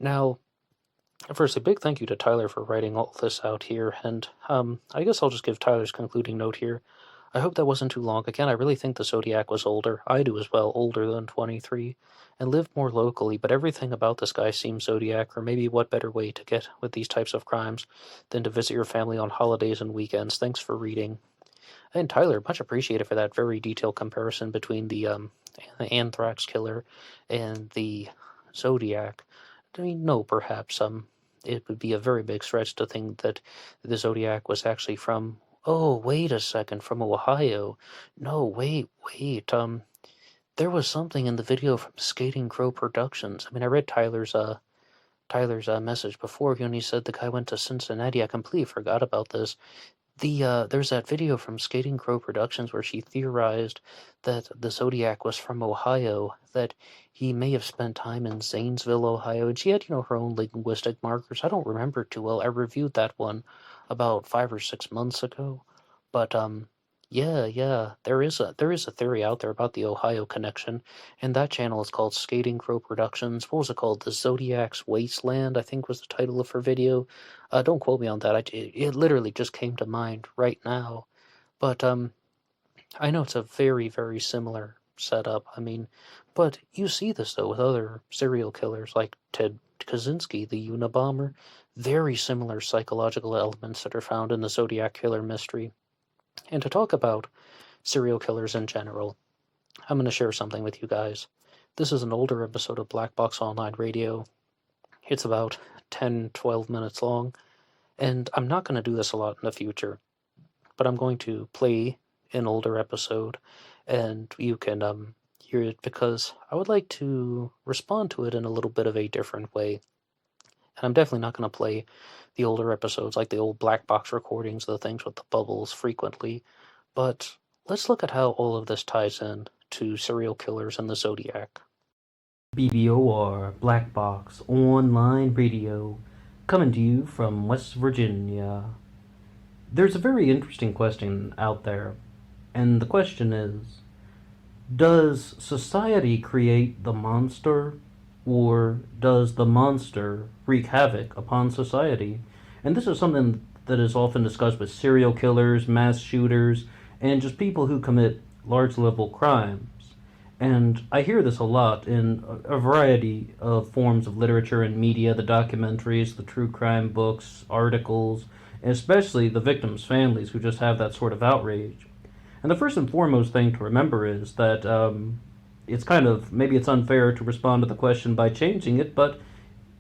[SPEAKER 1] Now, first, a big thank you to Tyler for writing all this out here, and I guess I'll just give Tyler's concluding note here. I hope that wasn't too long. Again, I really think the Zodiac was older. I do as well, older than 23, and lived more locally, but everything about this guy seems Zodiac, or maybe what better way to get with these types of crimes than to visit your family on holidays and weekends. Thanks for reading. And Tyler, much appreciated for that very detailed comparison between the Anthrax killer and the Zodiac. I mean, no, perhaps it would be a very big stretch to think that the Zodiac was actually from. Oh, wait a second, from Ohio. No, wait. There was something in the video from Skating Crow Productions. I mean, I read Tyler's message before when he said the guy went to Cincinnati. I completely forgot about this. There's that video from Skating Crow Productions where she theorized that the Zodiac was from Ohio, that he may have spent time in Zanesville, Ohio, and she had, her own linguistic markers. I don't remember too well. I reviewed that one about 5 or 6 months ago, but yeah, there is a theory out there about the Ohio connection, and that channel is called Skating Crow Productions. What was it called? The Zodiac's Wasteland, I think was the title of her video. Don't quote me on that. It literally just came to mind right now. But I know it's a very, very similar setup. I mean, but you see this, though, with other serial killers like Ted Kaczynski, the Unabomber. Very similar psychological elements that are found in the Zodiac Killer mystery. And to talk about serial killers in general, I'm going to share something with you guys. This is an older episode of Black Box Online Radio. It's about 10, 12 minutes long, and I'm not going to do this a lot in the future, but I'm going to play an older episode, and you can hear it because I would like to respond to it in a little bit of a different way. And I'm definitely not going to play the older episodes, like the old black box recordings, the things with the bubbles frequently. But let's look at how all of this ties in to serial killers and the Zodiac.
[SPEAKER 3] BBOR Black Box Online Radio, coming to you from West Virginia. There's a very interesting question out there, and the question is, does society create the monster, or does the monster wreak havoc upon society? And this is something that is often discussed with serial killers, mass shooters, and just people who commit large-level crimes. And I hear this a lot in a variety of forms of literature and media, the documentaries, the true crime books, articles, and especially the victims' families who just have that sort of outrage. And the first and foremost thing to remember is that it's kind of, maybe it's unfair to respond to the question by changing it, but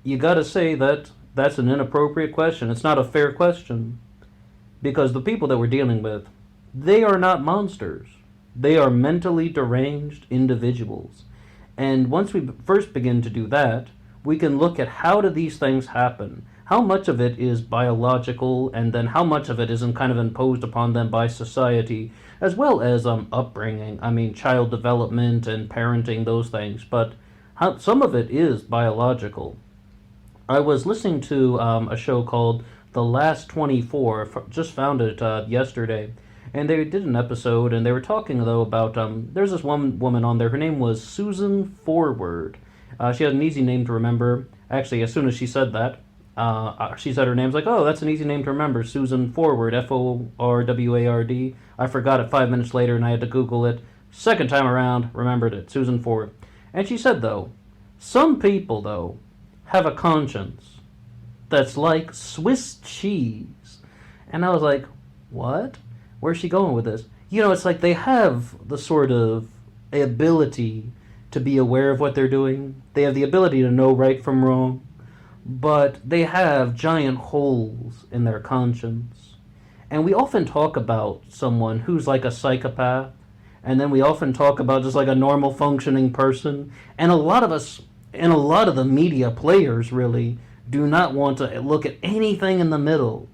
[SPEAKER 3] you gotta say that that's an inappropriate question. It's not a fair question. Because the people that we're dealing with, they are not monsters. They are mentally deranged individuals. And once we first begin to do that, we can look at how do these things happen? How much of it is biological, and then how much of it isn't kind of imposed upon them by society, as well as upbringing. I mean, child development and parenting, those things. But some of it is biological. I was listening to a show called The Last 24, just found it yesterday. And they did an episode, and they were talking, though, about, there's this one woman on there, her name was Susan Forward. She had an easy name to remember. Actually, as soon as she said that, she said her name's like, oh, that's an easy name to remember, Susan Forward, Forward. I forgot it 5 minutes later, and I had to Google it. Second time around, remembered it, Susan Forward. And she said, though, some people, though, have a conscience that's like Swiss cheese. And I was like, what? Where's she going with this? You know, it's like they have the sort of ability to be aware of what they're doing. They have the ability to know right from wrong. But they have giant holes in their conscience. And we often talk about someone who's like a psychopath. And then we often talk about just like a normal functioning person. And a lot of us, and a lot of the media players really, do not want to look at anything in the middle.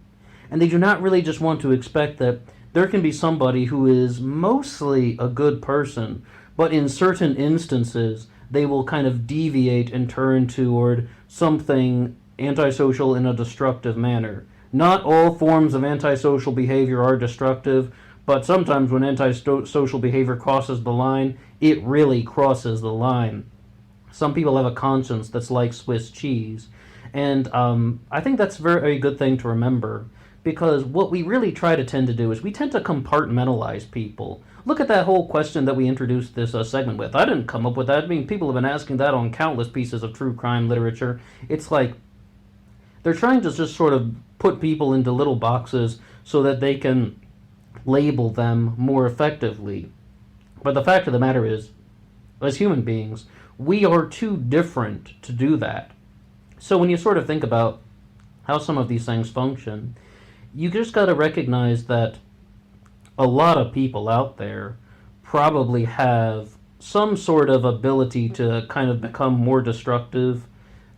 [SPEAKER 3] And they do not really just want to expect that there can be somebody who is mostly a good person, but in certain instances, they will kind of deviate and turn toward something antisocial in a destructive manner. Not all forms of antisocial behavior are destructive, but sometimes when antisocial behavior crosses the line, it really crosses the line. Some people have a conscience that's like Swiss cheese. And I think that's a very good thing to remember. Because what we really try to tend to do is we tend to compartmentalize people. Look at that whole question that we introduced this segment with. I didn't come up with that. I mean, people have been asking that on countless pieces of true crime literature. It's like they're trying to just sort of put people into little boxes so that they can label them more effectively. But the fact of the matter is, as human beings, we are too different to do that. So when you sort of think about how some of these things function, you just got to recognize that a lot of people out there probably have some sort of ability to kind of become more destructive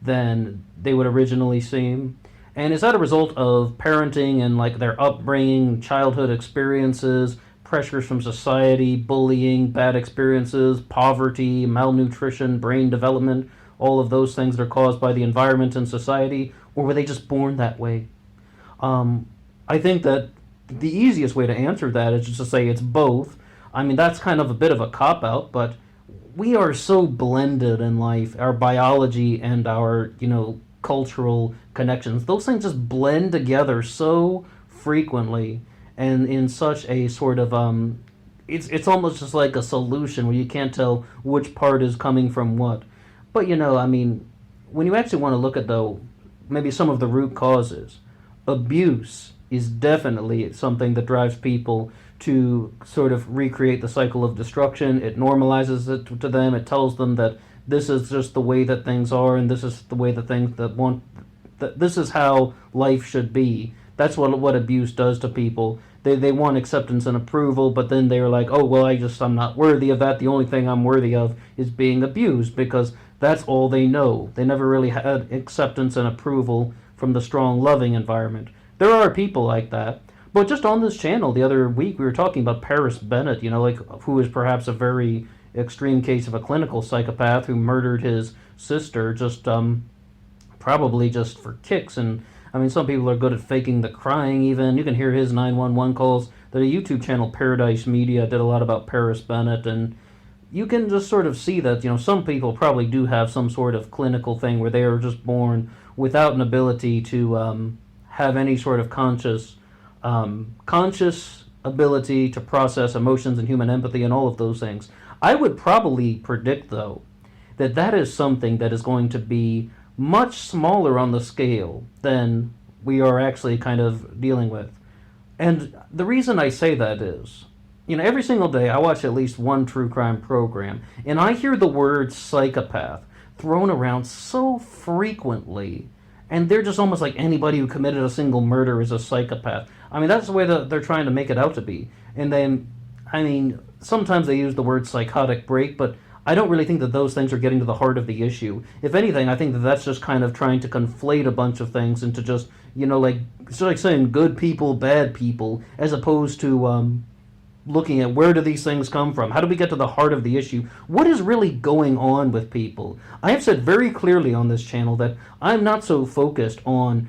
[SPEAKER 3] than they would originally seem. And is that a result of parenting and like their upbringing, childhood experiences, pressures from society, bullying, bad experiences, poverty, malnutrition, brain development, all of those things that are caused by the environment and society, or were they just born that way? I think that the easiest way to answer that is just to say it's both. I mean, that's kind of a bit of a cop-out, but we are so blended in life, our biology and our, cultural connections. Those things just blend together so frequently and in such a sort of, it's almost just like a solution where you can't tell which part is coming from what. But, I mean, when you actually want to look at, though, maybe some of the root causes, abuse is definitely something that drives people to sort of recreate the cycle of destruction. It normalizes it to them. It tells them that this is just the way that things are, and this is the way that this is how life should be. That's what abuse does to people. They want acceptance and approval, but then they're like, oh, well, I'm not worthy of that. The only thing I'm worthy of is being abused, because That's all they know. They never really had acceptance and approval from the strong, loving environment. There are people like that. But just on this channel the other week, we were talking about Paris Bennett, like who is perhaps a very extreme case of a clinical psychopath who murdered his sister just probably just for kicks. And I mean, some people are good at faking the crying even. You can hear his 911 calls. The YouTube channel Paradise Media did a lot about Paris Bennett, and you can just sort of see that, some people probably do have some sort of clinical thing where they are just born without an ability to have any sort of conscious ability to process emotions and human empathy and all of those things. I would probably predict, though, that is something that is going to be much smaller on the scale than we are actually kind of dealing with. And the reason I say that is, every single day I watch at least one true crime program, and I hear the word psychopath thrown around so frequently, and they're just almost like anybody who committed a single murder is a psychopath. I mean, that's the way that they're trying to make it out to be. And then, sometimes they use the word psychotic break, but I don't really think that those things are getting to the heart of the issue. If anything, I think that that's just kind of trying to conflate a bunch of things into just, it's like saying good people, bad people, as opposed to looking at where do these things come from? How do we get to the heart of the issue? What is really going on with people? I have said very clearly on this channel that I'm not so focused on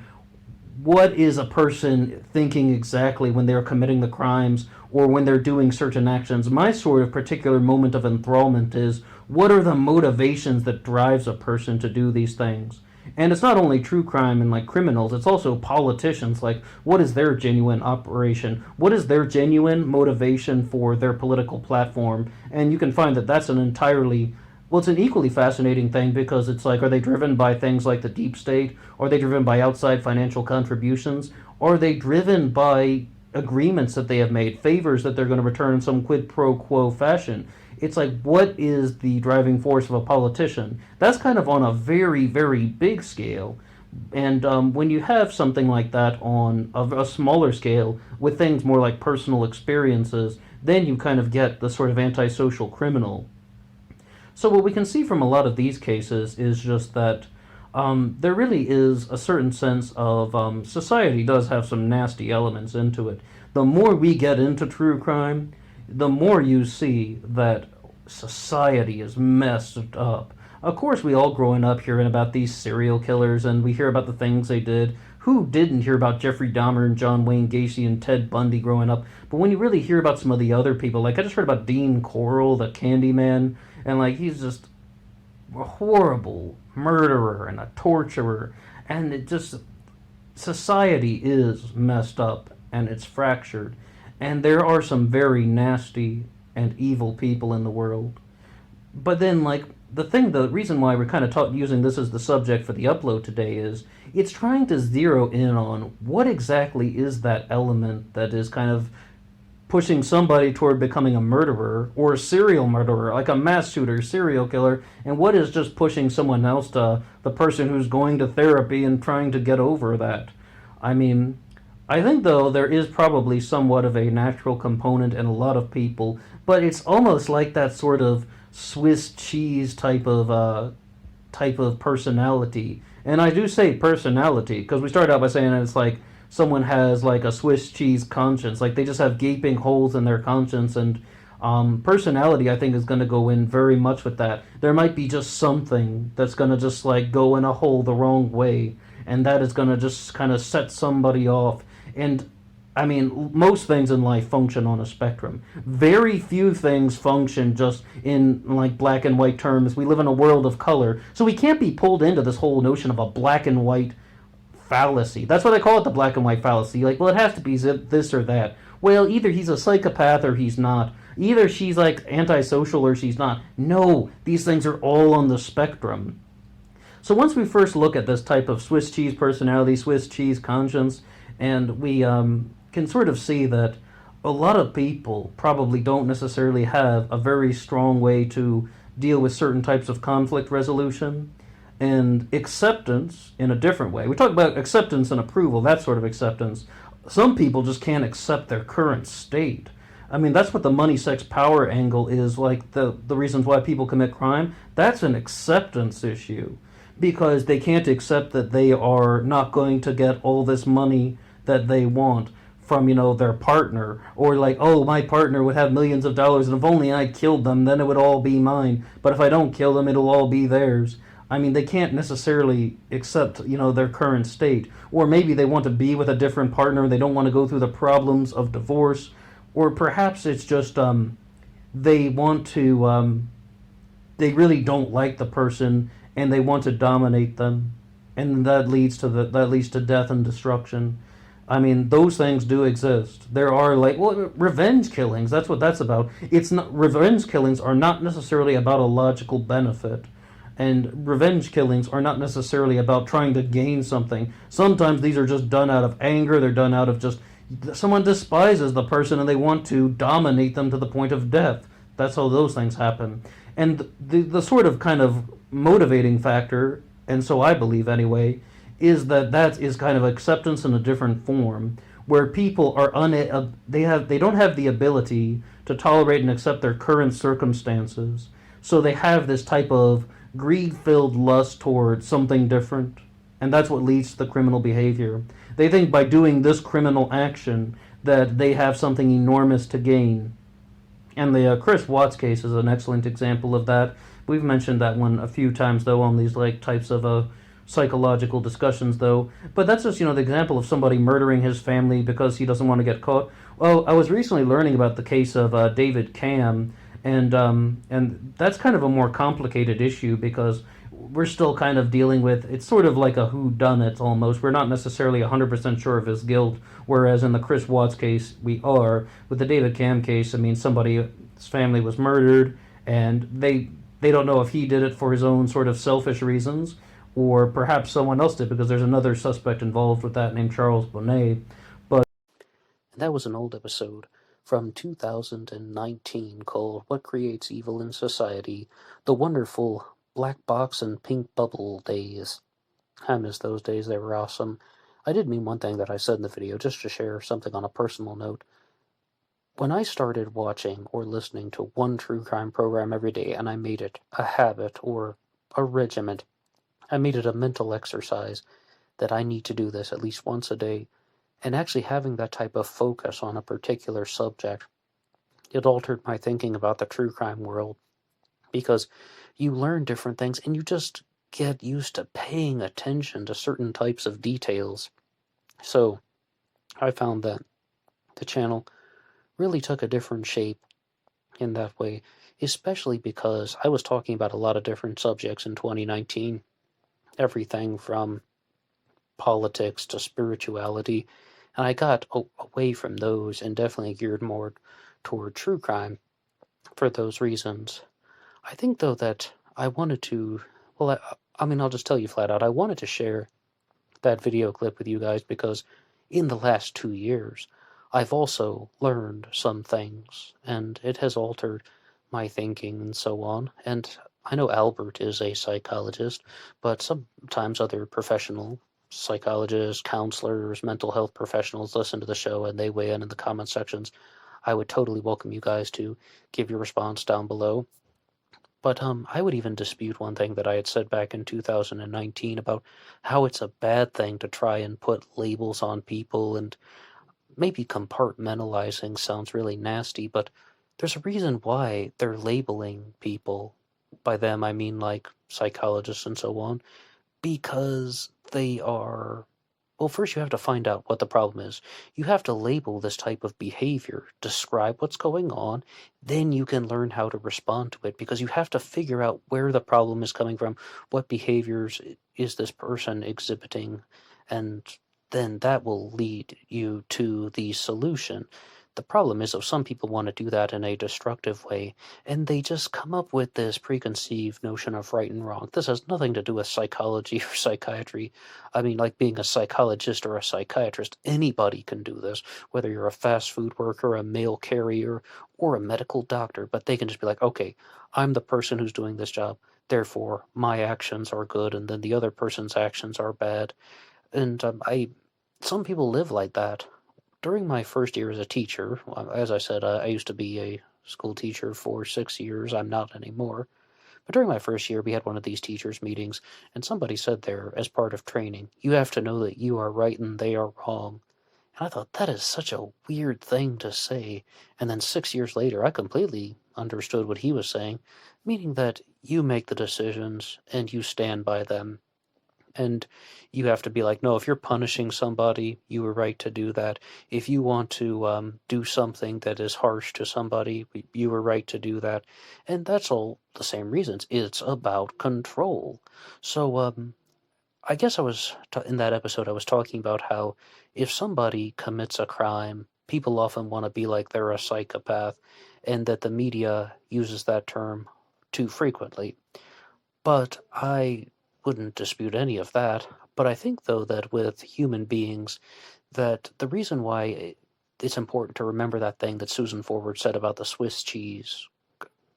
[SPEAKER 3] what is a person thinking exactly when they're committing the crimes or when they're doing certain actions. My sort of particular moment of enthrallment is what are the motivations that drives a person to do these things. And it's not only true crime and like criminals, it's also politicians. Like, what is their genuine operation? What is their genuine motivation for their political platform? And you can find that that's it's an equally fascinating thing, because it's like, are they driven by things like the deep state? Are they driven by outside financial contributions? Are they driven by agreements that they have made, favors that they're going to return in some quid pro quo fashion? It's like, what is the driving force of a politician? That's kind of on a very, very big scale. And when you have something like that on a smaller scale, with things more like personal experiences, then you kind of get the sort of antisocial criminal. So what we can see from a lot of these cases is just that there really is a certain sense of society does have some nasty elements into it. The more we get into true crime, the more you see that society is messed up. Of course, we all growing up hearing about these serial killers, and we hear about the things they did. Who didn't hear about Jeffrey Dahmer and John Wayne Gacy and Ted Bundy growing up? But when you really hear about some of the other people, like I just heard about Dean Corll, the Candyman, and like he's just a horrible murderer and a torturer, and it just, society is messed up and it's fractured. And there are some very nasty and evil people in the world. But then, the reason why we're kind of using this as the subject for the upload today is it's trying to zero in on what exactly is that element that is kind of pushing somebody toward becoming a murderer or a serial murderer, like a mass shooter, serial killer, and what is just pushing someone else to the person who's going to therapy and trying to get over that. I think, though, there is probably somewhat of a natural component in a lot of people, but it's almost like that sort of Swiss cheese type of personality. And I do say personality, because we started out by saying it's like someone has like a Swiss cheese conscience, like they just have gaping holes in their conscience, and personality, I think, is going to go in very much with that. There might be just something that's going to just like go in a hole the wrong way, and that is going to just kind of set somebody off. And most things in life function on a spectrum. Very few things function just in like black and white terms. We live in a world of color, so we can't be pulled into this whole notion of a black and white fallacy. That's what I call it, the black and white fallacy. Like, well, it has to be this or that. Well, either he's a psychopath or he's not. Either she's like antisocial or she's not. No, these things are all on the spectrum. So once we first look at this type of Swiss cheese personality, Swiss cheese conscience, and we can sort of see that a lot of people probably don't necessarily have a very strong way to deal with certain types of conflict resolution and acceptance in a different way. We talk about acceptance and approval, that sort of acceptance. Some people just can't accept their current state. I mean, that's what the money, sex, power angle is, like the reasons why people commit crime. That's an acceptance issue because they can't accept that they are not going to get all this money that they want from, their partner, or like, oh, my partner would have millions of dollars and if only I killed them then it would all be mine, but if I don't kill them it'll all be theirs. I mean, they can't necessarily accept, their current state. Or maybe they want to be with a different partner, they don't want to go through the problems of divorce, or perhaps it's just they want to they really don't like the person and they want to dominate them, and that leads to death and destruction. I mean, those things do exist. There are, like, well, revenge killings. That's what that's about. It's not Revenge killings are not necessarily about a logical benefit, and revenge killings are not necessarily about trying to gain something. Sometimes these are just done out of anger. They're done out of just someone despises the person and they want to dominate them to the point of death. That's how those things happen. And the sort of kind of motivating factor, and so I believe anyway, is that is kind of acceptance in a different form, where people are they don't have the ability to tolerate and accept their current circumstances, so they have this type of greed-filled lust towards something different, and that's what leads to the criminal behavior. They think by doing this criminal action that they have something enormous to gain. And the Chris Watts case is an excellent example of that. We've mentioned that one a few times, though, on these like types of psychological discussions, though. But that's just, the example of somebody murdering his family because he doesn't want to get caught. Well, I was recently learning about the case of David Cam, and that's kind of a more complicated issue because we're still kind of dealing with, it's sort of like a whodunit almost. We're not necessarily 100% sure of his guilt, whereas in the Chris Watts case, we are. With the David Cam case, I mean, somebody's family was murdered, and they don't know if he did it for his own sort of selfish reasons, or perhaps someone else did, because there's another suspect involved with that named Charles Bonnet. But
[SPEAKER 1] that was an old episode from 2019 called What Creates Evil in Society, the wonderful black box and pink bubble days. I miss those days, they were awesome. I did mean one thing that I said in the video, just to share something on a personal note. When I started watching or listening to one true crime program every day, and I made it a habit or a regiment, I made it a mental exercise that I need to do this at least once a day, and actually having that type of focus on a particular subject, it altered my thinking about the true crime world, because you learn different things and you just get used to paying attention to certain types of details. So I found that the channel really took a different shape in that way, especially because I was talking about a lot of different subjects in 2019, everything from politics to spirituality, and I got away from those and definitely geared more toward true crime for those reasons. I think, though, that I wanted to, well, I mean, I'll just tell you flat out, I wanted to share that video clip with you guys because in the last 2 years, I've also learned some things, and it has altered my thinking and so on. And I know Albert is a psychologist, but sometimes other professional psychologists, counselors, mental health professionals listen to the show and they weigh in the comment sections. I would totally welcome you guys to give your response down below. But I would even dispute one thing that I had said back in 2019 about how it's a bad thing to try and put labels on people, and maybe compartmentalizing sounds really nasty, but there's a reason why they're labeling people. By them, I mean like psychologists and so on, because they are, well, first you have to find out what the problem is. You have to label this type of behavior, describe what's going on, then you can learn how to respond to it, because you have to figure out where the problem is coming from, what behaviors is this person exhibiting, and then that will lead you to the solution. The problem is, though, some people want to do that in a destructive way, and they just come up with this preconceived notion of right and wrong. This has nothing to do with psychology or psychiatry. I mean, like being a psychologist or a psychiatrist, anybody can do this, whether you're a fast food worker, a mail carrier, or a medical doctor, but they can just be like, okay, I'm the person who's doing this job, therefore my actions are good, and then the other person's actions are bad. And some people live like that. during my first year as a teacher, as I said, I used to be a school teacher for 6 years. I'm not anymore. But during my first year, we had one of these teachers' meetings, and somebody said there, as part of training, you have to know that you are right and they are wrong. And I thought, that is such a weird thing to say. And then 6 years later, I completely understood what he was saying, meaning that you make the decisions and you stand by them. And you have to be like, no, if you're punishing somebody, you were right to do that. If you want to do something that is harsh to somebody, you were right to do that. And that's all the same reasons. It's about control. So I guess in that episode, I was talking about how if somebody commits a crime, people often want to be like they're a psychopath, and that the media uses that term too frequently. But I wouldn't dispute any of that. But I think, though, that with human beings, that the reason why it's important to remember that thing that Susan Forward said about the Swiss cheese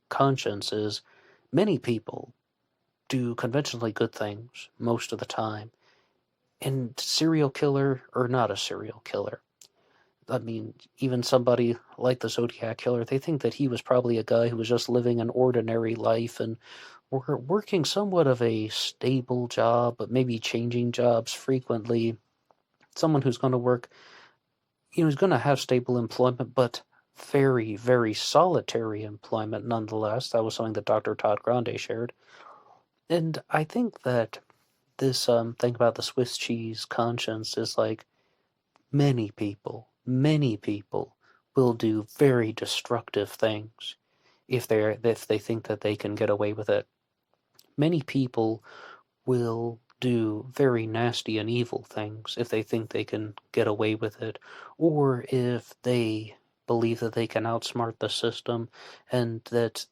[SPEAKER 1] conscience is many people do conventionally good things most of the time. And serial killer or not a serial killer, I mean, even somebody like the Zodiac killer, they think that he was probably a guy who was just living an ordinary life and working somewhat of a stable job, but maybe changing jobs frequently. Someone who's going to work, who's going to have stable employment, but very, very solitary employment nonetheless. That was something that Dr. Todd Grande shared. And I think that this thing about the Swiss cheese conscience is like many people will do very destructive things if they think that they can get away with it. Many people will do very nasty and evil things if they think they can get away with it, or if they believe that they can outsmart the system and that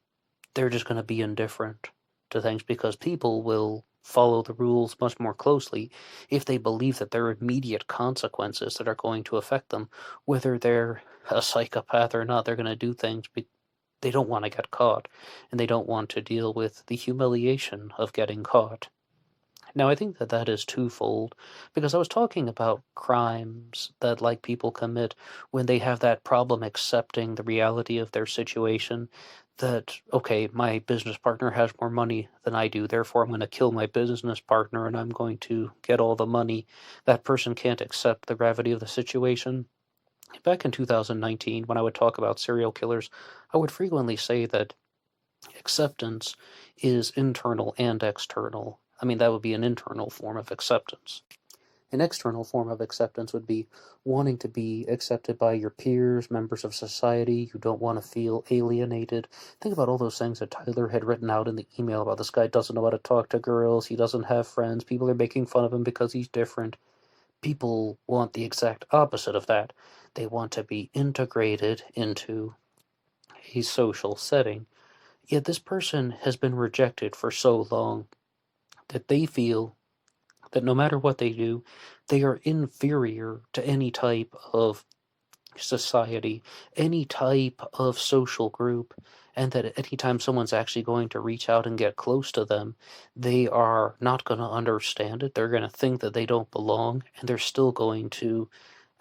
[SPEAKER 1] they're just going to be indifferent to things, because people will follow the rules much more closely if they believe that there are immediate consequences that are going to affect them. Whether they're a psychopath or not, they're going to do things they don't want to get caught, and they don't want to deal with the humiliation of getting caught. Now, I think that that is twofold, because I was talking about crimes that like people commit when they have that problem accepting the reality of their situation, that, okay, my business partner has more money than I do, therefore I'm going to kill my business partner and I'm going to get all the money. That person can't accept the gravity of the situation. Back in 2019, when I would talk about serial killers, I would frequently say that acceptance is internal and external. I mean, that would be an internal form of acceptance. An external form of acceptance would be wanting to be accepted by your peers, members of society. You don't want to feel alienated. Think about all those things that Tyler had written out in the email about this guy doesn't know how to talk to girls, he doesn't have friends, people are making fun of him because he's different. People want the exact opposite of that. They want to be integrated into a social setting. Yet this person has been rejected for so long that they feel that no matter what they do, they are inferior to any type of society, any type of social group, and that anytime someone's actually going to reach out and get close to them, they are not going to understand it. They're going to think that they don't belong, and they're still going to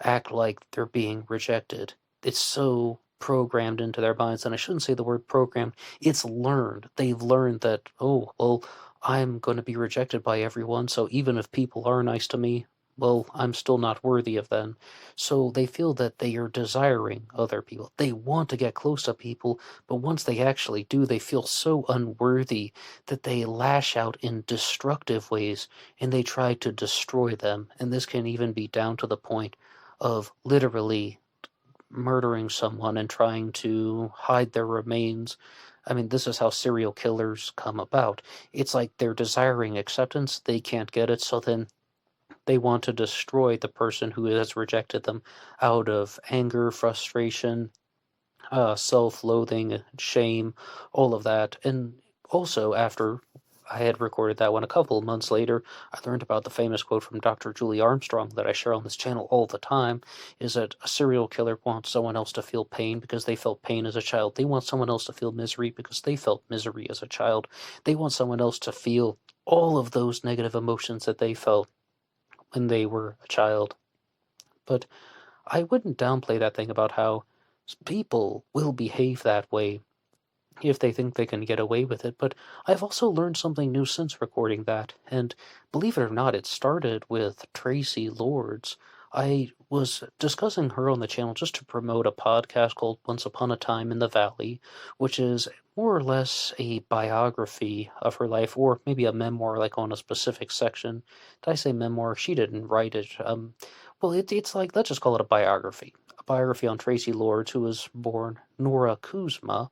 [SPEAKER 1] act like they're being rejected. It's so programmed into their minds, and I shouldn't say the word programmed, it's learned. They've learned that, oh, well, I'm going to be rejected by everyone, so even if people are nice to me, well, I'm still not worthy of them. So they feel that they are desiring other people. They want to get close to people, but once they actually do, they feel so unworthy that they lash out in destructive ways, and they try to destroy them. And this can even be down to the point of literally murdering someone and trying to hide their remains. I mean, this is how serial killers come about. It's like they're desiring acceptance, they can't get it, so then they want to destroy the person who has rejected them out of anger, frustration, self-loathing, shame, all of that. And also, after I had recorded that one a couple of months later, I learned about the famous quote from Dr. Julie Armstrong that I share on this channel all the time, is that a serial killer wants someone else to feel pain because they felt pain as a child. They want someone else to feel misery because they felt misery as a child. They want someone else to feel all of those negative emotions that they felt when they were a child. But I wouldn't downplay that thing about how people will behave that way if they think they can get away with it, but I've also learned something new since recording that, and believe it or not, it started with Tracy Lords. I was discussing her on the channel just to promote a podcast called Once Upon a Time in the Valley, which is more or less a biography of her life, or maybe a memoir, like on a specific section. Did I say memoir? She didn't write it. Well, it's like, let's just call it a biography. A biography on Tracy Lords, who was born Nora Kuzma,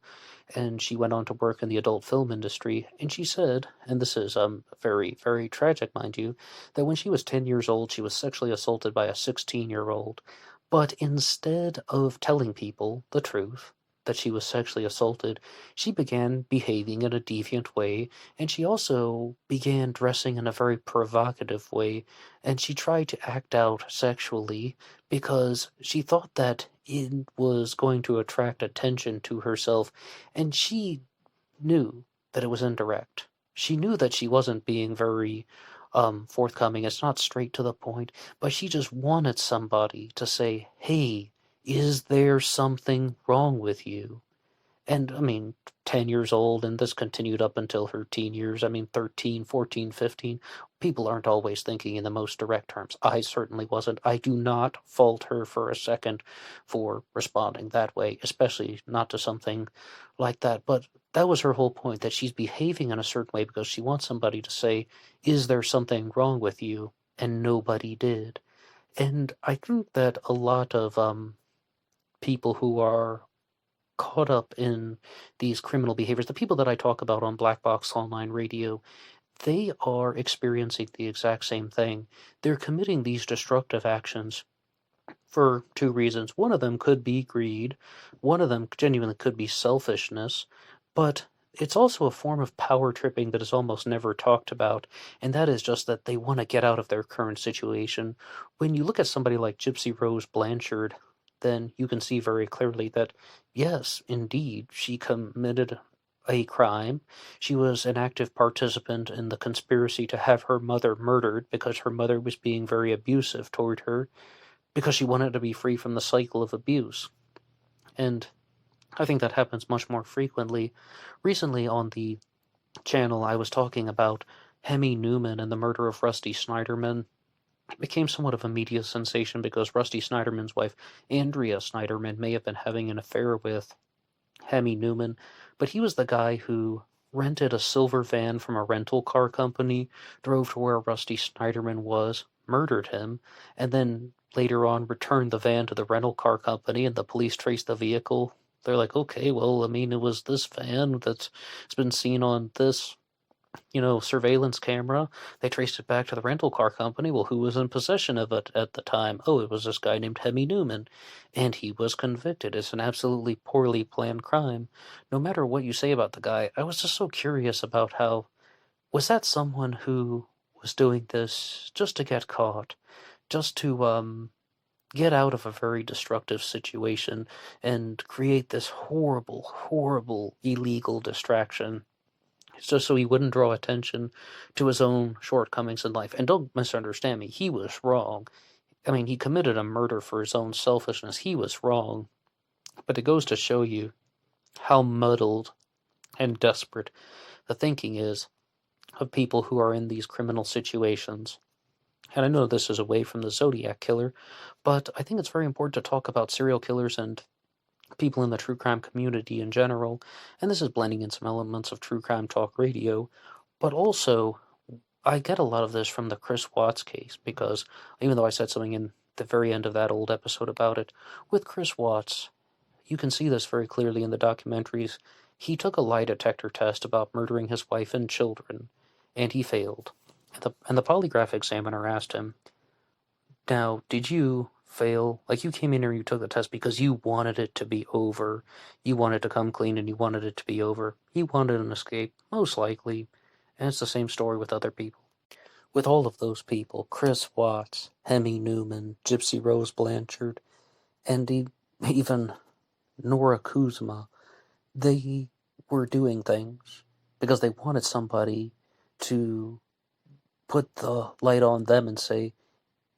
[SPEAKER 1] and she went on to work in the adult film industry. And she said, and this is very, very tragic, mind you, that when she was 10 years old, she was sexually assaulted by a 16-year-old. But instead of telling people the truth, that she was sexually assaulted, she began behaving in a deviant way, and she also began dressing in a very provocative way, and she tried to act out sexually because she thought that it was going to attract attention to herself, and she knew that it was indirect. She knew that she wasn't being very forthcoming. It's not straight to the point, but she just wanted somebody to say, hey, is there something wrong with you? And, I mean, 10 years old, and this continued up until her teen years. I mean, 13, 14, 15. People aren't always thinking in the most direct terms. I certainly wasn't. I do not fault her for a second for responding that way, especially not to something like that. But that was her whole point, that she's behaving in a certain way because she wants somebody to say, is there something wrong with you? And nobody did. And I think that a lot of people who are caught up in these criminal behaviors, the people that I talk about on BlackBoxOnlineRadio, they are experiencing the exact same thing. They're committing these destructive actions for two reasons. One of them could be greed, one of them genuinely could be selfishness, but it's also a form of power tripping that is almost never talked about, and that is just that they want to get out of their current situation. When you look at somebody like Gypsy Rose Blanchard, then you can see very clearly that, yes, indeed, she committed a crime. She was an active participant in the conspiracy to have her mother murdered because her mother was being very abusive toward her, because she wanted to be free from the cycle of abuse. And I think that happens much more frequently. Recently on the channel, I was talking about Hemi Newman and the murder of Rusty Snyderman. It became somewhat of a media sensation because Rusty Snyderman's wife, Andrea Snyderman, may have been having an affair with Hemi Newman, but he was the guy who rented a silver van from a rental car company, drove to where Rusty Snyderman was, murdered him, and then later on returned the van to the rental car company, and the police traced the vehicle. They're like, okay, well, I mean, it was this van that's been seen on this, surveillance camera. They traced it back to the rental car company. Well, who was in possession of it at the time? Oh, it was this guy named Hemi Newman, and he was convicted. It's an absolutely poorly planned crime. No matter what you say about the guy, I was just so curious about how, was that someone who was doing this just to get caught, just to get out of a very destructive situation and create this horrible, horrible, illegal distraction, just so he wouldn't draw attention to his own shortcomings in life? And don't misunderstand me, he was wrong. I mean, he committed a murder for his own selfishness. He was wrong. But it goes to show you how muddled and desperate the thinking is of people who are in these criminal situations. And I know this is away from the Zodiac killer, but I think it's very important to talk about serial killers and people in the true crime community in general, and this is blending in some elements of true crime talk radio, but also I get a lot of this from the Chris Watts case, because even though I said something in the very end of that old episode about it, with Chris Watts, you can see this very clearly in the documentaries. He took a lie detector test about murdering his wife and children, and he failed. And the polygraph examiner asked him, now, did you fail? Like, you came in here and you took the test because you wanted it to be over. You wanted to come clean and you wanted it to be over. He wanted an escape, most likely. And it's the same story with other people. With all of those people, Chris Watts, Hemi Newman, Gypsy Rose Blanchard, and even Nora Kuzma, they were doing things because they wanted somebody to put the light on them and say,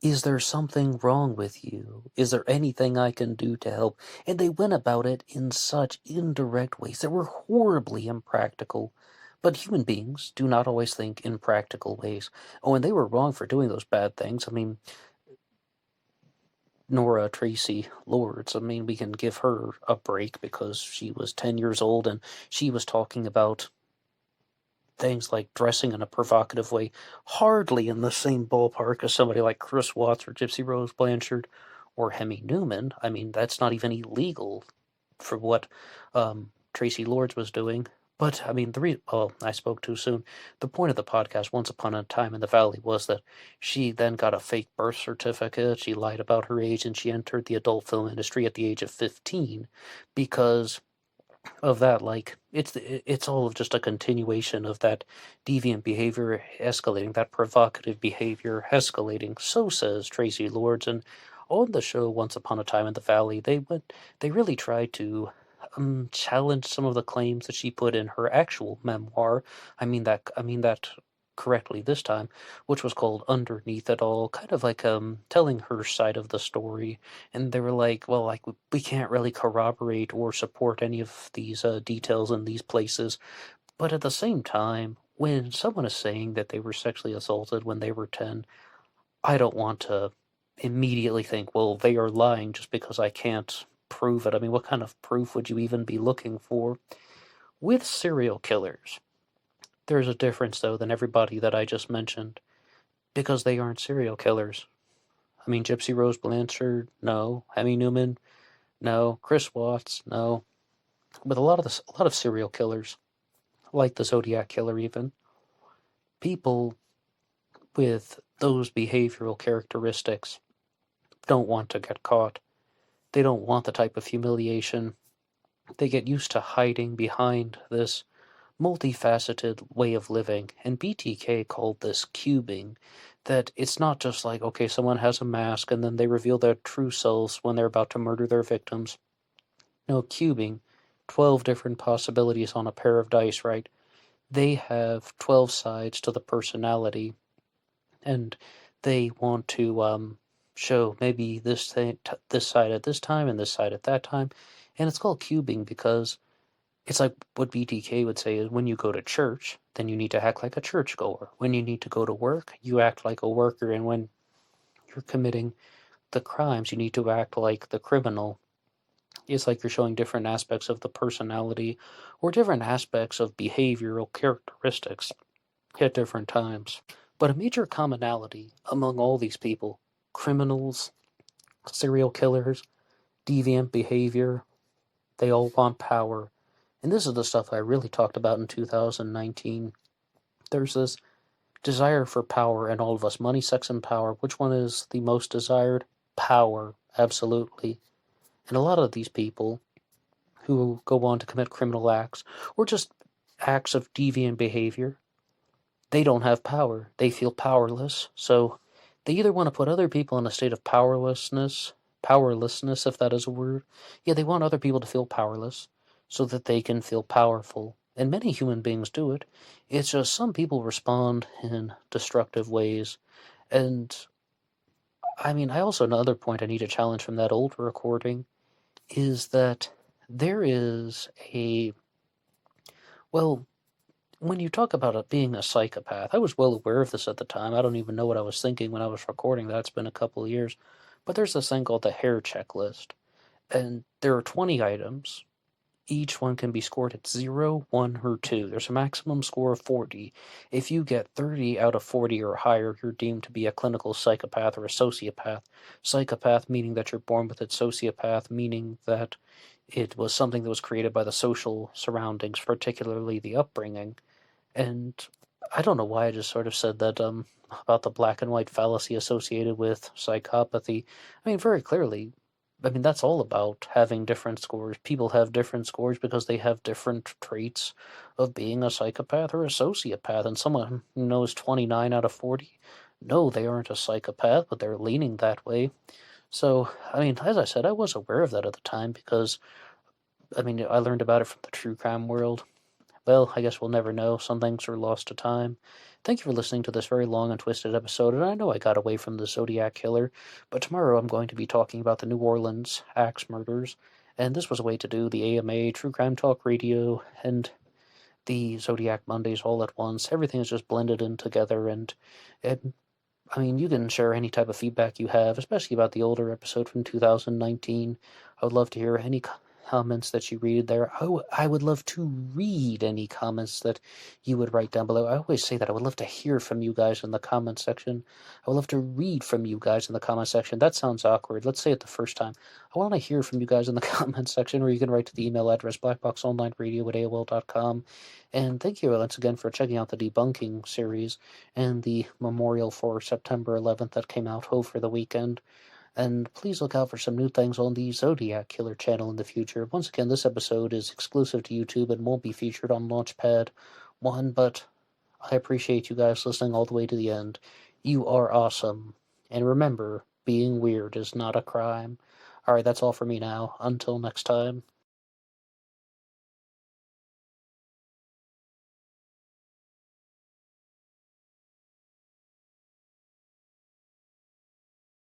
[SPEAKER 1] Is there something wrong with you? Is there anything I can do to help? And they went about it in such indirect ways that were horribly impractical. But human beings do not always think in practical ways. Oh, and they were wrong for doing those bad things. I mean, Nora Tracy Lords, I mean, we can give her a break because she was 10 years old and she was talking about things like dressing in a provocative way, hardly in the same ballpark as somebody like Chris Watts or Gypsy Rose Blanchard or Hemi Newman. I mean, that's not even illegal for what Tracy Lords was doing. But, I mean, I spoke too soon. The point of the podcast, Once Upon a Time in the Valley, was that she then got a fake birth certificate, she lied about her age, and she entered the adult film industry at the age of 15 because of that. Like, it's all of just a continuation of that deviant behavior escalating, that provocative behavior escalating. So says Tracy Lords. And on the show Once Upon a Time in the Valley, they really tried to challenge some of the claims that she put in her actual memoir. I mean that correctly this time, which was called Underneath It All, kind of like telling her side of the story. And they were like, well, like, we can't really corroborate or support any of these details in these places. But at the same time, when someone is saying that they were sexually assaulted when they were 10, I don't want to immediately think, well, they are lying just because I can't prove it. I mean, what kind of proof would you even be looking for? With serial killers, there's a difference, though, than everybody that I just mentioned, because they aren't serial killers. I mean, Gypsy Rose Blanchard, no. Hemi Newman, no. Chris Watts, no. But a lot of serial killers, like the Zodiac killer even, people with those behavioral characteristics don't want to get caught. They don't want the type of humiliation. They get used to hiding behind this multifaceted way of living, and BTK called this cubing, that it's not just like, okay, someone has a mask and then they reveal their true selves when they're about to murder their victims. No, cubing, 12 different possibilities on a pair of dice, right? They have 12 sides to the personality, and they want to show maybe this side at this time and this side at that time, and it's called cubing because it's like what BTK would say is when you go to church, then you need to act like a churchgoer. When you need to go to work, you act like a worker. And when you're committing the crimes, you need to act like the criminal. It's like you're showing different aspects of the personality or different aspects of behavioral characteristics at different times. But a major commonality among all these people, criminals, serial killers, deviant behavior, they all want power. And this is the stuff I really talked about in 2019. There's this desire for power in all of us. Money, sex, and power. Which one is the most desired? Power, absolutely. And a lot of these people who go on to commit criminal acts, or just acts of deviant behavior, they don't have power. They feel powerless. So they either want to put other people in a state of powerlessness, if that is a word. Yeah, they want other people to feel powerless so that they can feel powerful. And many human beings do it. It's just some people respond in destructive ways. And I mean, another point I need to challenge from that old recording is that there is when you talk about it being a psychopath, I was well aware of this at the time. I don't even know what I was thinking when I was recording that. It's been a couple of years. But there's this thing called the hair checklist. And there are 20 items. Each one can be scored at 0, 1, or 2. There's a maximum score of 40. If you get 30 out of 40 or higher, you're deemed to be a clinical psychopath or a sociopath. Psychopath meaning that you're born with it. Sociopath meaning that it was something that was created by the social surroundings, particularly the upbringing. And I don't know why I just sort of said that about the black and white fallacy associated with psychopathy. I mean, very clearly, that's all about having different scores. People have different scores because they have different traits of being a psychopath or a sociopath. And someone who knows 29 out of 40, no, they aren't a psychopath, but they're leaning that way. So, as I said, I was aware of that at the time because, I learned about it from the true crime world. well, I guess we'll never know. Some things are lost to time. Thank you for listening to this very long and twisted episode, and I know I got away from the Zodiac Killer, but tomorrow I'm going to be talking about the New Orleans axe murders, and this was a way to do the AMA, True Crime Talk Radio, and the Zodiac Mondays all at once. Everything is just blended in together, and I mean, you can share any type of feedback you have, especially about the older episode from 2019. I would love to hear any comments that you read there. I would love to read any comments that you would write down below. I always say that. I would love to hear from you guys in the comment section. I would love to read from you guys in the comment section. That sounds awkward. Let's say it the first time. I want to hear from you guys in the comment section, or you can write to the email address blackboxonlineradio@aol.com. And thank you once again for checking out the debunking series and the memorial for September 11th that came out over the weekend. And please look out for some new things on the Zodiac Killer channel in the future. Once again, this episode is exclusive to YouTube and won't be featured on LaunchPad 1, but I appreciate you guys listening all the way to the end. You are awesome. And remember, being weird is not a crime. Alright, that's all for me now. Until next time.